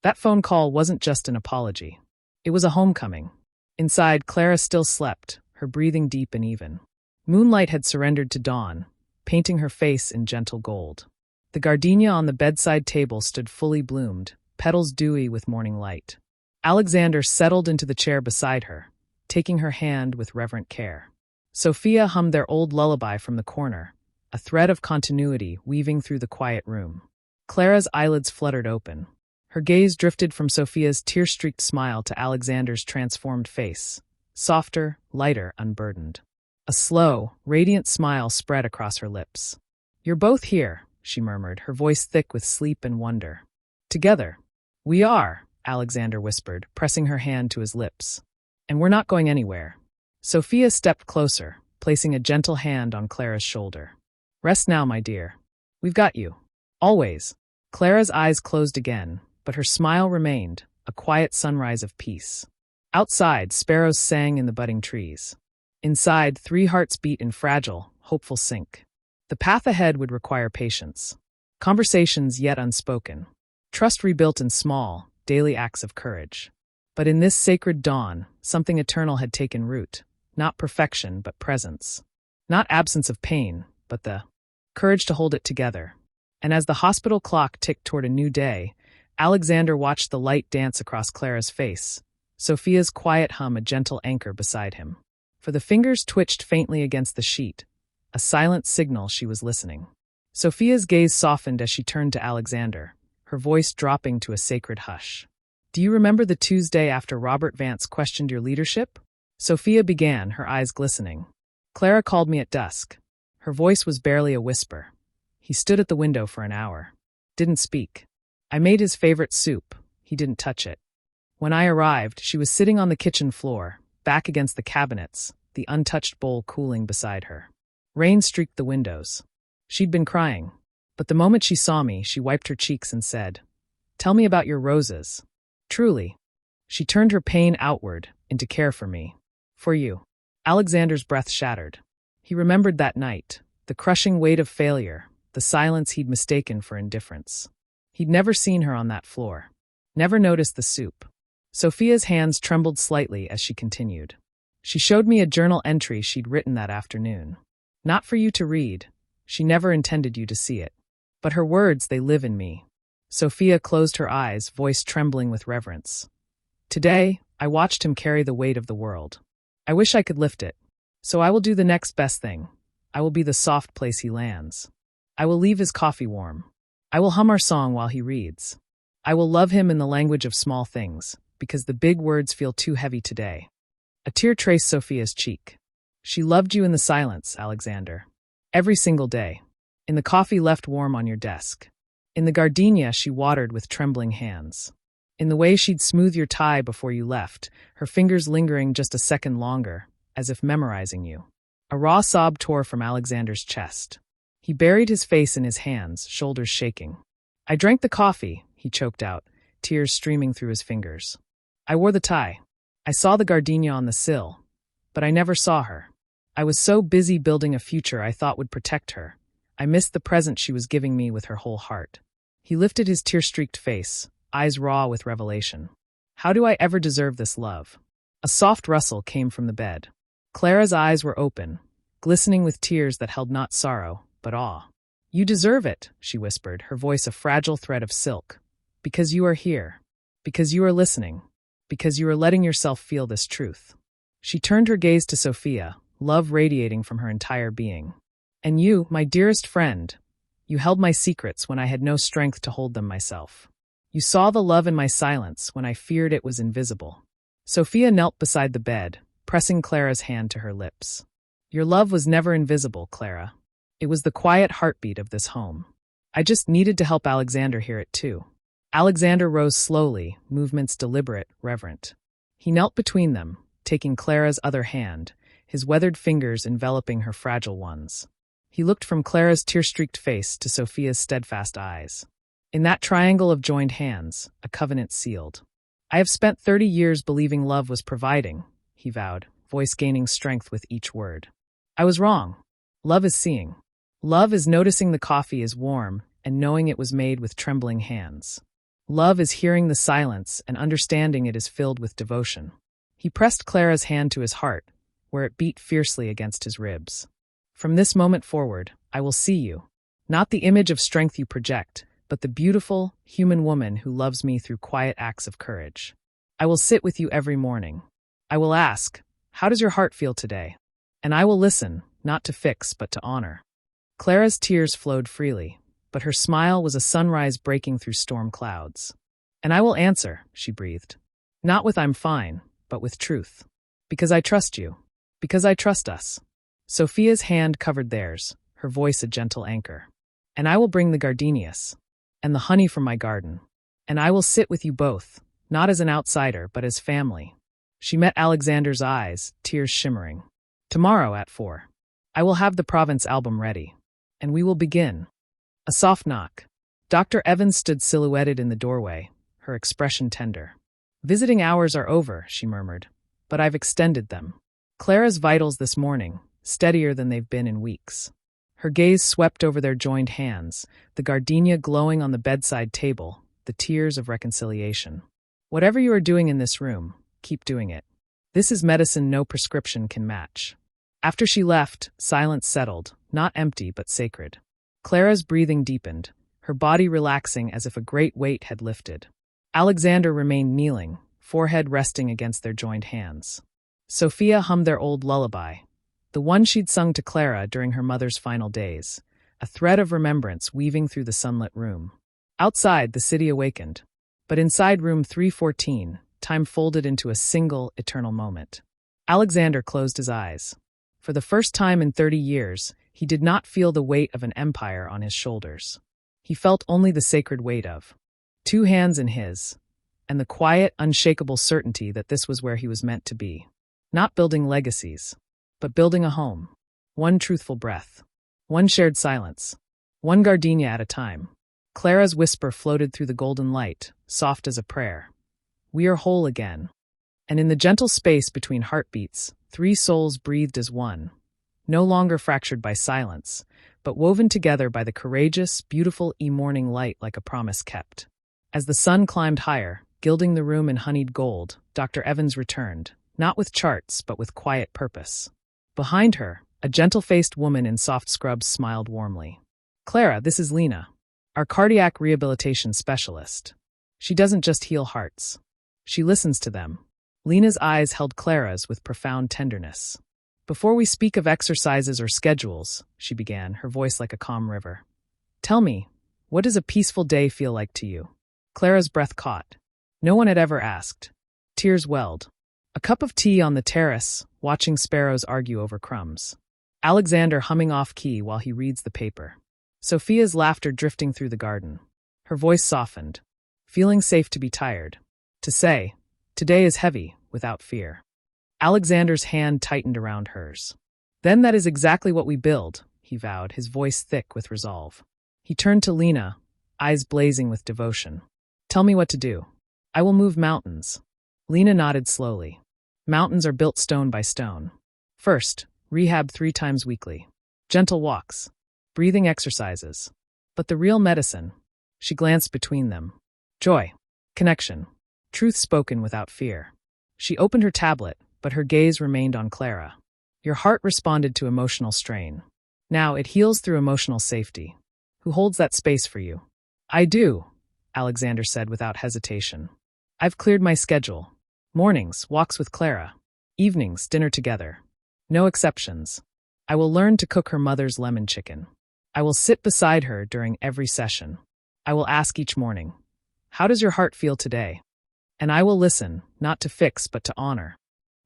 That phone call wasn't just an apology. It was a homecoming. Inside, Clara still slept, her breathing deep and even. Moonlight had surrendered to dawn, painting her face in gentle gold. The gardenia on the bedside table stood fully bloomed, petals dewy with morning light. Alexander settled into the chair beside her, taking her hand with reverent care. Sophia hummed their old lullaby from the corner, a thread of continuity weaving through the quiet room. Clara's eyelids fluttered open. Her gaze drifted from Sophia's tear-streaked smile to Alexander's transformed face, softer, lighter, unburdened. A slow, radiant smile spread across her lips. "You're both here," she murmured, her voice thick with sleep and wonder. "Together." "We are," Alexander whispered, pressing her hand to his lips. "And we're not going anywhere." Sophia stepped closer, placing a gentle hand on Clara's shoulder. "Rest now, my dear. We've got you. Always." Clara's eyes closed again, but her smile remained, a quiet sunrise of peace. Outside, sparrows sang in the budding trees. Inside, 3 hearts beat in fragile, hopeful sync. The path ahead would require patience. Conversations yet unspoken. Trust rebuilt in small, daily acts of courage. But in this sacred dawn, something eternal had taken root. Not perfection, but presence. Not absence of pain, but the courage to hold it together. And as the hospital clock ticked toward a new day, Alexander watched the light dance across Clara's face, Sophia's quiet hum a gentle anchor beside him. For the fingers twitched faintly against the sheet, a silent signal she was listening. Sophia's gaze softened as she turned to Alexander, her voice dropping to a sacred hush. "Do you remember the Tuesday after Robert Vance questioned your leadership?" Sophia began, her eyes glistening. "Clara called me at dusk." Her voice was barely a whisper. "He stood at the window for an hour. Didn't speak. I made his favorite soup. He didn't touch it. When I arrived, she was sitting on the kitchen floor, back against the cabinets, the untouched bowl cooling beside her. Rain streaked the windows. She'd been crying. But the moment she saw me, she wiped her cheeks and said, 'Tell me about your roses.' Truly." She turned her pain outward, into care for me. "For you." Alexander's breath shattered. He remembered that night, the crushing weight of failure, the silence he'd mistaken for indifference. He'd never seen her on that floor. Never noticed the soup. Sophia's hands trembled slightly as she continued. "She showed me a journal entry she'd written that afternoon. Not for you to read. She never intended you to see it. But her words, they live in me." Sophia closed her eyes, voice trembling with reverence. "Today, I watched him carry the weight of the world. I wish I could lift it. So I will do the next best thing. I will be the soft place he lands. I will leave his coffee warm. I will hum our song while he reads. I will love him in the language of small things, because the big words feel too heavy today." A tear traced Sophia's cheek. "She loved you in the silence, Alexander. Every single day. In the coffee left warm on your desk. In the gardenia she watered with trembling hands. In the way she'd smooth your tie before you left, her fingers lingering just a second longer, as if memorizing you." A raw sob tore from Alexander's chest. He buried his face in his hands, shoulders shaking. "I drank the coffee," he choked out, tears streaming through his fingers. "I wore the tie. I saw the gardenia on the sill. But I never saw her. I was so busy building a future I thought would protect her. I missed the present she was giving me with her whole heart." He lifted his tear-streaked face, eyes raw with revelation. "How do I ever deserve this love?" A soft rustle came from the bed. Clara's eyes were open, glistening with tears that held not sorrow, but awe. "You deserve it," she whispered, her voice a fragile thread of silk. "Because you are here. Because you are listening. Because you are letting yourself feel this truth." She turned her gaze to Sophia, love radiating from her entire being. "And you, my dearest friend, you held my secrets when I had no strength to hold them myself. You saw the love in my silence when I feared it was invisible." Sophia knelt beside the bed, pressing Clara's hand to her lips. "Your love was never invisible, Clara. It was the quiet heartbeat of this home. I just needed to help Alexander hear it too." Alexander rose slowly, movements deliberate, reverent. He knelt between them, taking Clara's other hand, his weathered fingers enveloping her fragile ones. He looked from Clara's tear-streaked face to Sophia's steadfast eyes. In that triangle of joined hands, a covenant sealed. "I have spent 30 years believing love was providing," he vowed, voice gaining strength with each word. I was wrong. Love is seeing. Love is noticing the coffee is warm and knowing it was made with trembling hands. Love is hearing the silence and understanding it is filled with devotion. He pressed Clara's hand to his heart, where it beat fiercely against his ribs. From this moment forward, I will see you. Not the image of strength you project, but the beautiful, human woman who loves me through quiet acts of courage. I will sit with you every morning. I will ask, how does your heart feel today? And I will listen, not to fix, but to honor. Clara's tears flowed freely, but her smile was a sunrise breaking through storm clouds. And I will answer, she breathed. Not with I'm fine, but with truth. Because I trust you. Because I trust us. Sophia's hand covered theirs, her voice a gentle anchor. And I will bring the gardenias, and the honey from my garden. And I will sit with you both, not as an outsider, but as family. She met Alexander's eyes, tears shimmering. Tomorrow at 4. I will have the Provence album ready. And we will begin. A soft knock. Dr. Evans stood silhouetted in the doorway, her expression tender. Visiting hours are over, she murmured. But I've extended them. Clara's vitals this morning, steadier than they've been in weeks. Her gaze swept over their joined hands, the gardenia glowing on the bedside table, the tears of reconciliation. Whatever you are doing in this room, keep doing it. This is medicine no prescription can match. After she left, silence settled, not empty but sacred. Clara's breathing deepened, her body relaxing as if a great weight had lifted. Alexander remained kneeling, forehead resting against their joined hands. Sophia hummed their old lullaby, the one she'd sung to Clara during her mother's final days, a thread of remembrance weaving through the sunlit room. Outside, the city awakened. But inside room 314, time folded into a single, eternal moment. Alexander closed his eyes. For the first time in 30 years, he did not feel the weight of an empire on his shoulders. He felt only the sacred weight of 2 hands in his, and the quiet, unshakable certainty that this was where he was meant to be. Not building legacies, but building a home. One truthful breath. One shared silence. One gardenia at a time. Clara's whisper floated through the golden light, soft as a prayer. We are whole again. And in the gentle space between heartbeats, 3 souls breathed as one, no longer fractured by silence, but woven together by the courageous, beautiful morning light like a promise kept. As the sun climbed higher, gilding the room in honeyed gold, Dr. Evans returned, not with charts, but with quiet purpose. Behind her, a gentle-faced woman in soft scrubs smiled warmly. Clara, this is Lena, our cardiac rehabilitation specialist. She doesn't just heal hearts. She listens to them. Lena's eyes held Clara's with profound tenderness. Before we speak of exercises or schedules, she began, her voice like a calm river. Tell me, what does a peaceful day feel like to you? Clara's breath caught. No one had ever asked. Tears welled. A cup of tea on the terrace, watching sparrows argue over crumbs. Alexander humming off-key while he reads the paper. Sophia's laughter drifting through the garden. Her voice softened. Feeling safe to be tired. To say, today is heavy, without fear. Alexander's hand tightened around hers. Then that is exactly what we build, he vowed, his voice thick with resolve. He turned to Lena, eyes blazing with devotion. Tell me what to do. I will move mountains. Lena nodded slowly. Mountains are built stone by stone. First, rehab 3 times weekly. Gentle walks. Breathing exercises. But the real medicine. She glanced between them. Joy. Connection. Truth spoken without fear. She opened her tablet, but her gaze remained on Clara. Your heart responded to emotional strain. Now it heals through emotional safety. Who holds that space for you? I do, Alexander said without hesitation. I've cleared my schedule. Mornings, walks with Clara. Evenings, dinner together. No exceptions. I will learn to cook her mother's lemon chicken. I will sit beside her during every session. I will ask each morning, how does your heart feel today? And I will listen, not to fix but to honor.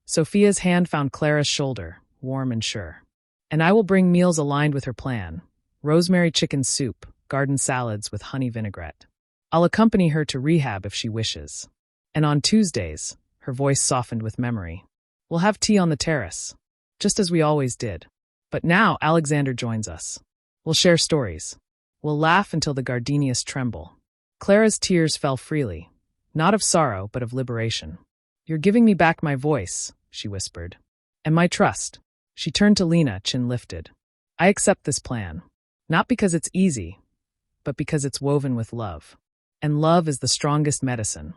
Sophia's hand found Clara's shoulder, warm and sure. And I will bring meals aligned with her plan. Rosemary chicken soup, garden salads with honey vinaigrette. I'll accompany her to rehab if she wishes. And on Tuesdays, her voice softened with memory. We'll have tea on the terrace, just as we always did. But now Alexander joins us. We'll share stories. We'll laugh until the gardenias tremble. Clara's tears fell freely, not of sorrow but of liberation. You're giving me back my voice, she whispered. And my trust. She turned to Lena, chin lifted. I accept this plan. Not because it's easy, but because it's woven with love. And love is the strongest medicine.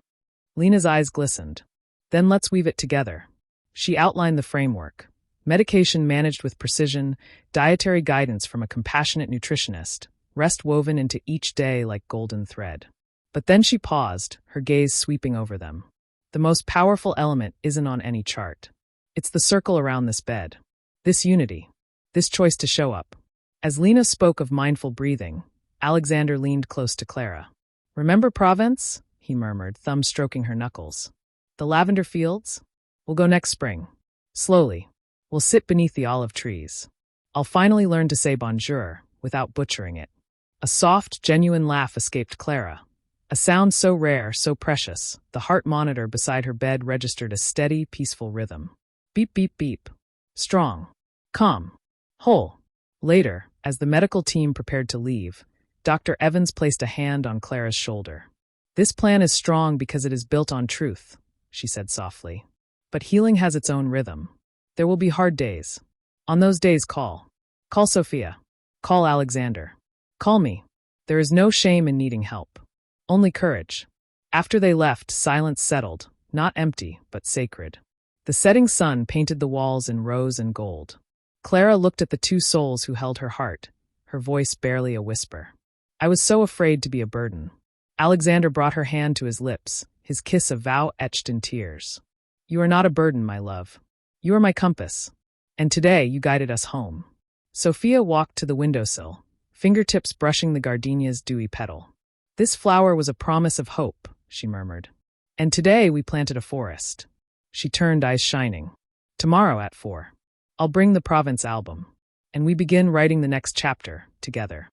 Lena's eyes glistened. Then let's weave it together. She outlined the framework. Medication managed with precision, dietary guidance from a compassionate nutritionist, rest woven into each day like golden thread. But then she paused, her gaze sweeping over them. The most powerful element isn't on any chart. It's the circle around this bed. This unity. This choice to show up. As Lena spoke of mindful breathing, Alexander leaned close to Clara. Remember Provence? He murmured, thumb stroking her knuckles. The lavender fields? We'll go next spring. Slowly. We'll sit beneath the olive trees. I'll finally learn to say bonjour without butchering it. A soft, genuine laugh escaped Clara. A sound so rare, so precious, the heart monitor beside her bed registered a steady, peaceful rhythm. Beep, beep, beep. Strong. Calm. Whole. Later, as the medical team prepared to leave, Dr. Evans placed a hand on Clara's shoulder. This plan is strong because it is built on truth, she said softly. But healing has its own rhythm. There will be hard days. On those days, call. Call Sophia. Call Alexander. Call me. There is no shame in needing help. Only courage. After they left, silence settled, not empty, but sacred. The setting sun painted the walls in rose and gold. Clara looked at the two souls who held her heart, her voice barely a whisper. I was so afraid to be a burden. Alexander brought her hand to his lips, his kiss a vow etched in tears. You are not a burden, my love. You are my compass. And today you guided us home. Sophia walked to the windowsill, fingertips brushing the gardenia's dewy petal. This flower was a promise of hope, she murmured. And today we planted a forest. She turned, eyes shining. Tomorrow at 4. I'll bring the Provence album. And we begin writing the next chapter, together.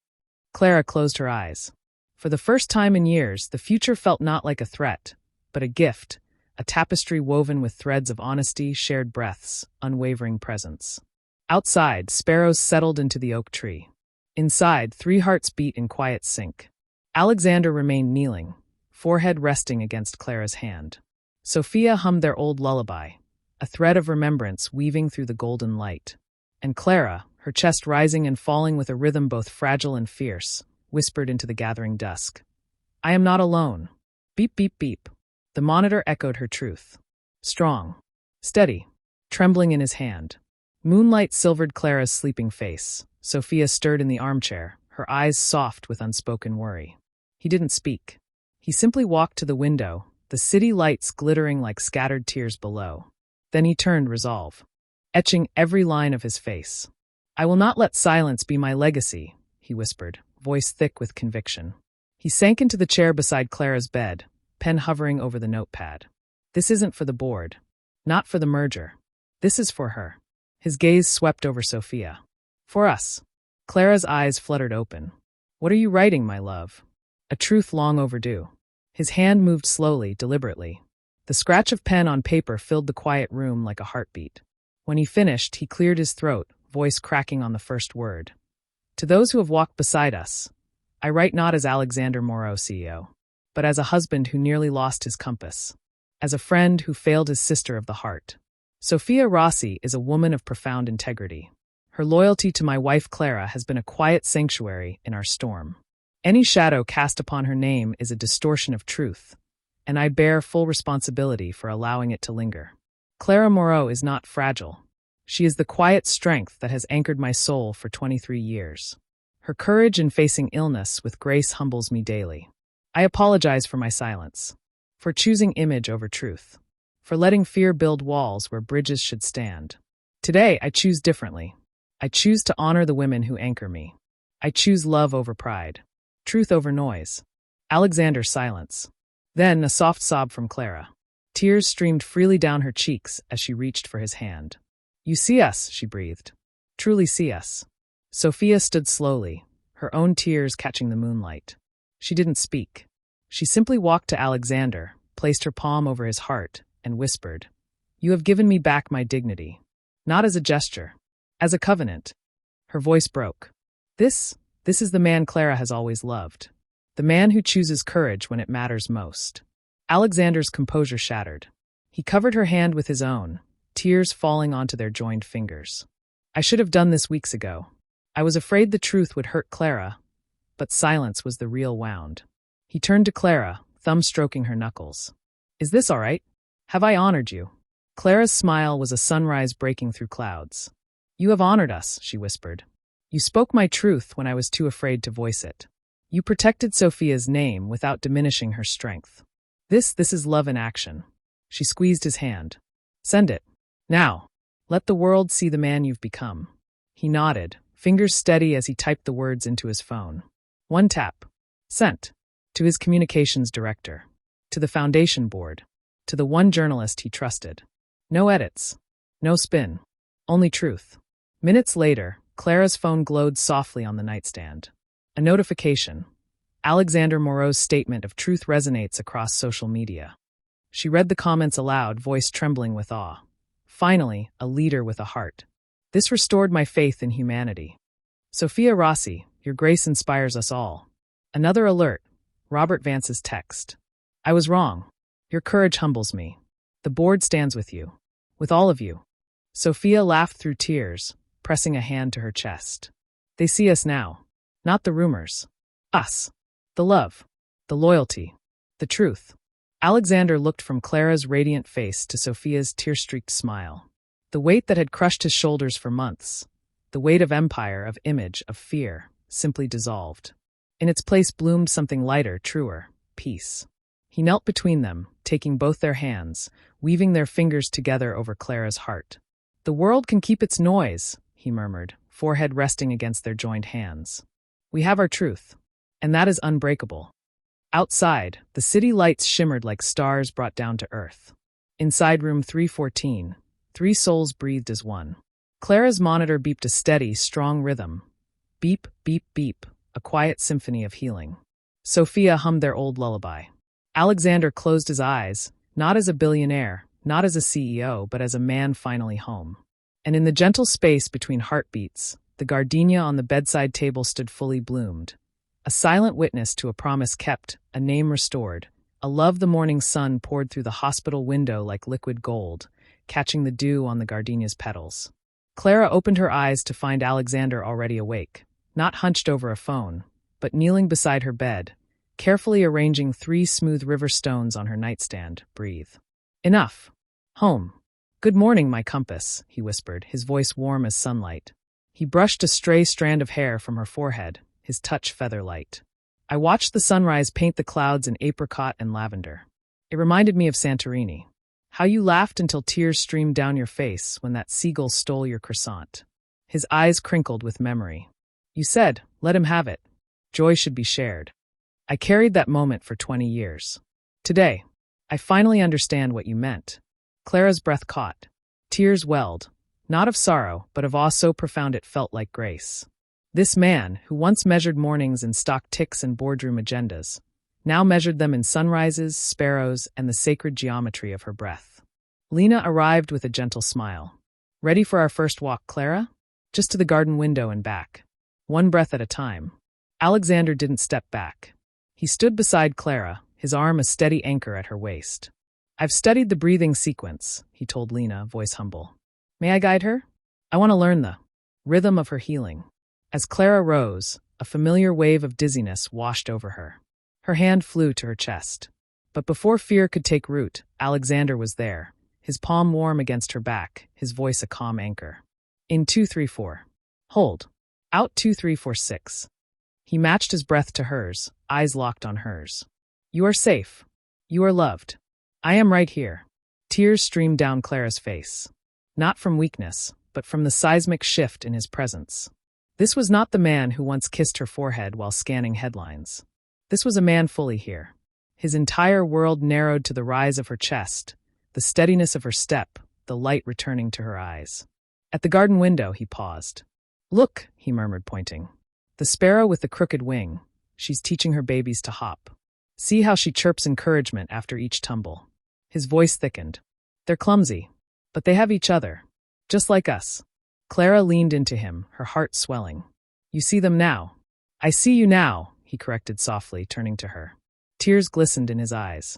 Clara closed her eyes. For the first time in years, the future felt not like a threat, but a gift, a tapestry woven with threads of honesty, shared breaths, unwavering presence. Outside, sparrows settled into the oak tree. Inside, 3 hearts beat in quiet sync. Alexander remained kneeling, forehead resting against Clara's hand. Sophia hummed their old lullaby, a thread of remembrance weaving through the golden light. And Clara, her chest rising and falling with a rhythm both fragile and fierce, whispered into the gathering dusk. I am not alone. Beep, beep, beep. The monitor echoed her truth. Strong. Steady. Trembling in his hand. Moonlight silvered Clara's sleeping face. Sophia stirred in the armchair, her eyes soft with unspoken worry. He didn't speak. He simply walked to the window, the city lights glittering like scattered tears below. Then he turned, resolve, etching every line of his face. I will not let silence be my legacy, he whispered, voice thick with conviction. He sank into the chair beside Clara's bed, pen hovering over the notepad. This isn't for the board. Not for the merger. This is for her. His gaze swept over Sophia. For us. Clara's eyes fluttered open. What are you writing, my love? A truth long overdue. His hand moved slowly, deliberately. The scratch of pen on paper filled the quiet room like a heartbeat. When he finished, he cleared his throat, voice cracking on the first word. To those who have walked beside us, I write not as Alexander Moreau, CEO, but as a husband who nearly lost his compass, as a friend who failed his sister of the heart. Sophia Rossi is a woman of profound integrity. Her loyalty to my wife Clara has been a quiet sanctuary in our storm. Any shadow cast upon her name is a distortion of truth, and I bear full responsibility for allowing it to linger. Clara Moreau is not fragile. She is the quiet strength that has anchored my soul for 23 years. Her courage in facing illness with grace humbles me daily. I apologize for my silence, for choosing image over truth, for letting fear build walls where bridges should stand. Today, I choose differently. I choose to honor the women who anchor me. I choose love over pride, truth over noise. Alexander's silence. Then a soft sob from Clara. Tears streamed freely down her cheeks as she reached for his hand. You see us, she breathed. Truly see us. Sophia stood slowly, her own tears catching the moonlight. She didn't speak. She simply walked to Alexander, placed her palm over his heart, and whispered, You have given me back my dignity. Not as a gesture, as a covenant. Her voice broke. This is the man Clara has always loved. The man who chooses courage when it matters most. Alexander's composure shattered. He covered her hand with his own, tears falling onto their joined fingers. I should have done this weeks ago. I was afraid the truth would hurt Clara, but silence was the real wound. He turned to Clara, thumb stroking her knuckles. Is this all right? Have I honored you? Clara's smile was a sunrise breaking through clouds. You have honored us, she whispered. You spoke my truth when I was too afraid to voice it. You protected Sophia's name without diminishing her strength. This is love in action. She squeezed his hand. Send it. Now. Let the world see the man you've become. He nodded, fingers steady as he typed the words into his phone. One tap. Sent. To his communications director. To the foundation board. To the one journalist he trusted. No edits. No spin. Only truth. Minutes later, Clara's phone glowed softly on the nightstand. A notification. Alexander Moreau's statement of truth resonates across social media. She read the comments aloud, voice trembling with awe. Finally, a leader with a heart. This restored my faith in humanity. Sophia Rossi, your grace inspires us all. Another alert. Robert Vance's text. I was wrong. Your courage humbles me. The board stands with you. With all of you. Sophia laughed through tears, pressing a hand to her chest. They see us now. Not the rumors. Us. The love. The loyalty. The truth. Alexander looked from Clara's radiant face to Sophia's tear-streaked smile. The weight that had crushed his shoulders for months, the weight of empire, of image, of fear, simply dissolved. In its place bloomed something lighter, truer, peace. He knelt between them, taking both their hands, weaving their fingers together over Clara's heart. The world can keep its noise, he murmured, forehead resting against their joined hands. We have our truth, and that is unbreakable. Outside, the city lights shimmered like stars brought down to earth. Inside room 314, 3 souls breathed as one. Clara's monitor beeped a steady, strong rhythm. Beep, beep, beep, a quiet symphony of healing. Sophia hummed their old lullaby. Alexander closed his eyes, not as a billionaire, not as a CEO, but as a man finally home. And in the gentle space between heartbeats, the gardenia on the bedside table stood fully bloomed. A silent witness to a promise kept, a name restored. A love the morning sun poured through the hospital window like liquid gold, catching the dew on the gardenia's petals. Clara opened her eyes to find Alexander already awake, not hunched over a phone, but kneeling beside her bed, carefully arranging 3 smooth river stones on her nightstand. Breathe. Enough. Home. Good morning, my compass, he whispered, his voice warm as sunlight. He brushed a stray strand of hair from her forehead, his touch feather-light. I watched the sunrise paint the clouds in apricot and lavender. It reminded me of Santorini. How you laughed until tears streamed down your face when that seagull stole your croissant. His eyes crinkled with memory. You said, let him have it. Joy should be shared. I carried that moment for 20 years. Today, I finally understand what you meant. Clara's breath caught. Tears welled, not of sorrow, but of awe so profound it felt like grace. This man, who once measured mornings in stock ticks and boardroom agendas, now measured them in sunrises, sparrows, and the sacred geometry of her breath. Lena arrived with a gentle smile. Ready for our first walk, Clara? Just to the garden window and back. One breath at a time. Alexander didn't step back. He stood beside Clara, his arm a steady anchor at her waist. I've studied the breathing sequence, he told Lena, voice humble. May I guide her? I want to learn the rhythm of her healing. As Clara rose, a familiar wave of dizziness washed over her. Her hand flew to her chest. But before fear could take root, Alexander was there, his palm warm against her back, his voice a calm anchor. In 2-3-4. Hold. Out 2-3-4-6. He matched his breath to hers, eyes locked on hers. You are safe. You are loved. I am right here. Tears streamed down Clara's face. Not from weakness, but from the seismic shift in his presence. This was not the man who once kissed her forehead while scanning headlines. This was a man fully here. His entire world narrowed to the rise of her chest, the steadiness of her step, the light returning to her eyes. At the garden window, he paused. Look, he murmured, pointing. The sparrow with the crooked wing. She's teaching her babies to hop. See how she chirps encouragement after each tumble. His voice thickened. They're clumsy, but they have each other. Just like us. Clara leaned into him, her heart swelling. You see them now. I see you now, he corrected softly, turning to her. Tears glistened in his eyes.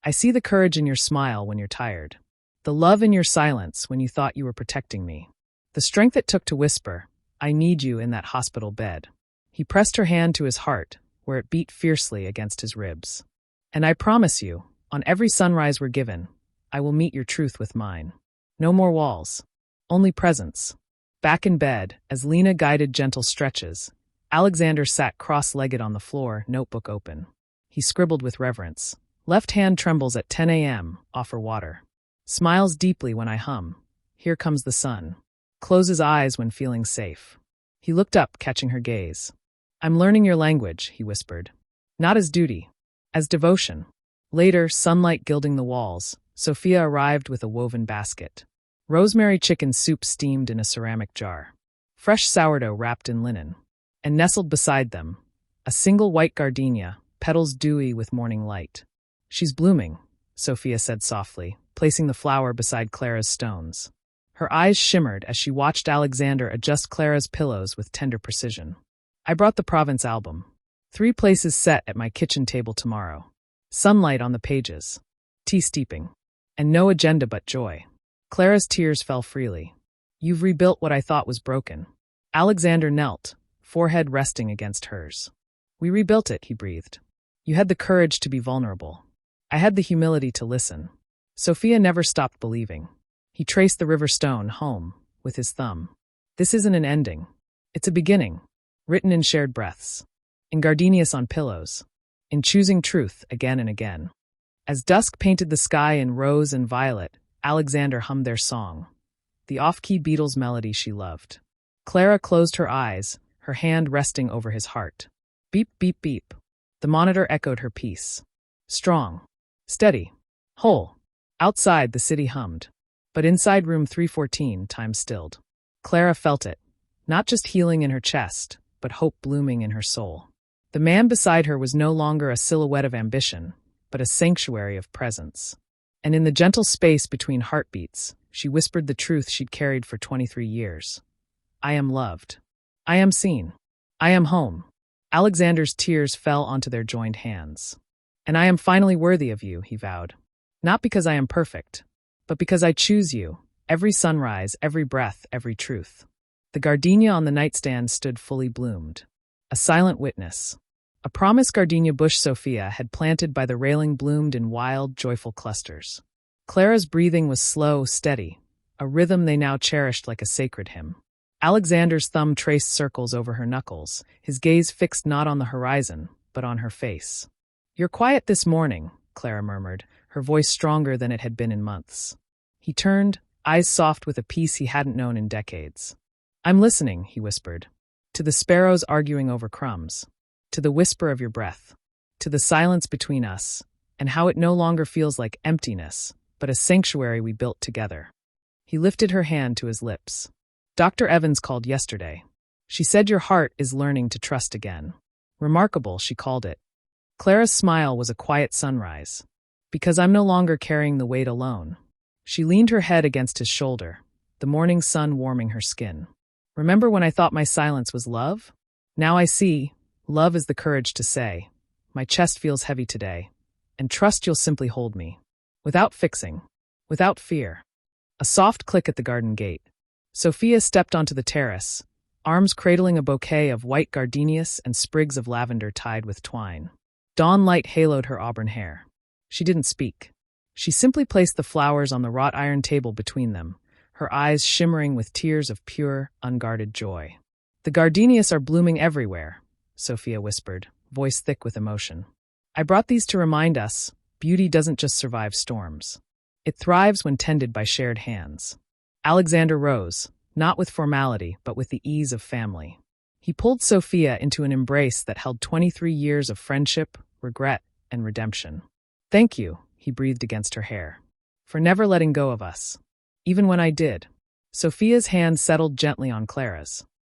I see the courage in your smile when you're tired. The love in your silence when you thought you were protecting me. The strength it took to whisper, "I need you," in that hospital bed. He pressed her hand to his heart, where it beat fiercely against his ribs. "And I promise you, on every sunrise we're given, I will meet your truth with mine. No more walls. Only presence." Back in bed, as Lena guided gentle stretches, Alexander sat cross-legged on the floor, notebook open. He scribbled with reverence. "Left hand trembles at 10 a.m., offer water. Smiles deeply when I hum. Here comes the sun. Closes eyes when feeling safe." He looked up, catching her gaze. "I'm learning your language," he whispered. "Not as duty, as devotion." Later, sunlight gilding the walls, Sophia arrived with a woven basket. Rosemary chicken soup steamed in a ceramic jar. Fresh sourdough wrapped in linen. And nestled beside them, a single white gardenia, petals dewy with morning light. "She's blooming," Sophia said softly, placing the flower beside Clara's stones. Her eyes shimmered as she watched Alexander adjust Clara's pillows with tender precision. "I brought the Provence album. 3 places set at my kitchen table tomorrow. Sunlight on the pages. Tea steeping. And no agenda but joy." Clara's tears fell freely. "You've rebuilt what I thought was broken." Alexander knelt, forehead resting against hers. "We rebuilt it," he breathed. "You had the courage to be vulnerable. I had the humility to listen." Sophia never stopped believing. He traced the river stone home with his thumb. "This isn't an ending. It's a beginning, written in shared breaths, in gardenias on pillows, in choosing truth again and again." As dusk painted the sky in rose and violet, Alexander hummed their song, the off-key Beatles melody she loved. Clara closed her eyes, her hand resting over his heart. Beep, beep, beep. The monitor echoed her piece. Strong. Steady. Whole. Outside, the city hummed. But inside room 314, time stilled. Clara felt it. Not just healing in her chest, but hope blooming in her soul. The man beside her was no longer a silhouette of ambition, but a sanctuary of presence. And in the gentle space between heartbeats, she whispered the truth she'd carried for 23 years. "I am loved. I am seen. I am home." Alexander's tears fell onto their joined hands. "And I am finally worthy of you," he vowed. "Not because I am perfect, but because I choose you, every sunrise, every breath, every truth." The gardenia on the nightstand stood fully bloomed. A silent witness. A promise gardenia bush Sophia had planted by the railing bloomed in wild, joyful clusters. Clara's breathing was slow, steady, a rhythm they now cherished like a sacred hymn. Alexander's thumb traced circles over her knuckles, his gaze fixed not on the horizon, but on her face. "You're quiet this morning," Clara murmured, her voice stronger than it had been in months. He turned, eyes soft with a peace he hadn't known in decades. "I'm listening," he whispered, "to the sparrows arguing over crumbs, to the whisper of your breath, to the silence between us, and how it no longer feels like emptiness, but a sanctuary we built together." He lifted her hand to his lips. "Dr. Evans called yesterday. She said your heart is learning to trust again. Remarkable, she called it." Clara's smile was a quiet sunrise. "Because I'm no longer carrying the weight alone." She leaned her head against his shoulder, the morning sun warming her skin. "Remember when I thought my silence was love? Now I see, love is the courage to say, 'My chest feels heavy today,' and trust you'll simply hold me. Without fixing. Without fear." A soft click at the garden gate. Sophia stepped onto the terrace, arms cradling a bouquet of white gardenias and sprigs of lavender tied with twine. Dawn light haloed her auburn hair. She didn't speak. She simply placed the flowers on the wrought iron table between them, her eyes shimmering with tears of pure, unguarded joy. "The gardenias are blooming everywhere," Sophia whispered, voice thick with emotion. "I brought these to remind us, beauty doesn't just survive storms. It thrives when tended by shared hands." Alexander rose, not with formality, but with the ease of family. He pulled Sophia into an embrace that held 23 years of friendship, regret, and redemption. "Thank you," he breathed against her hair, "for never letting go of us. Even when I did." Sophia's hand settled gently on Clara's.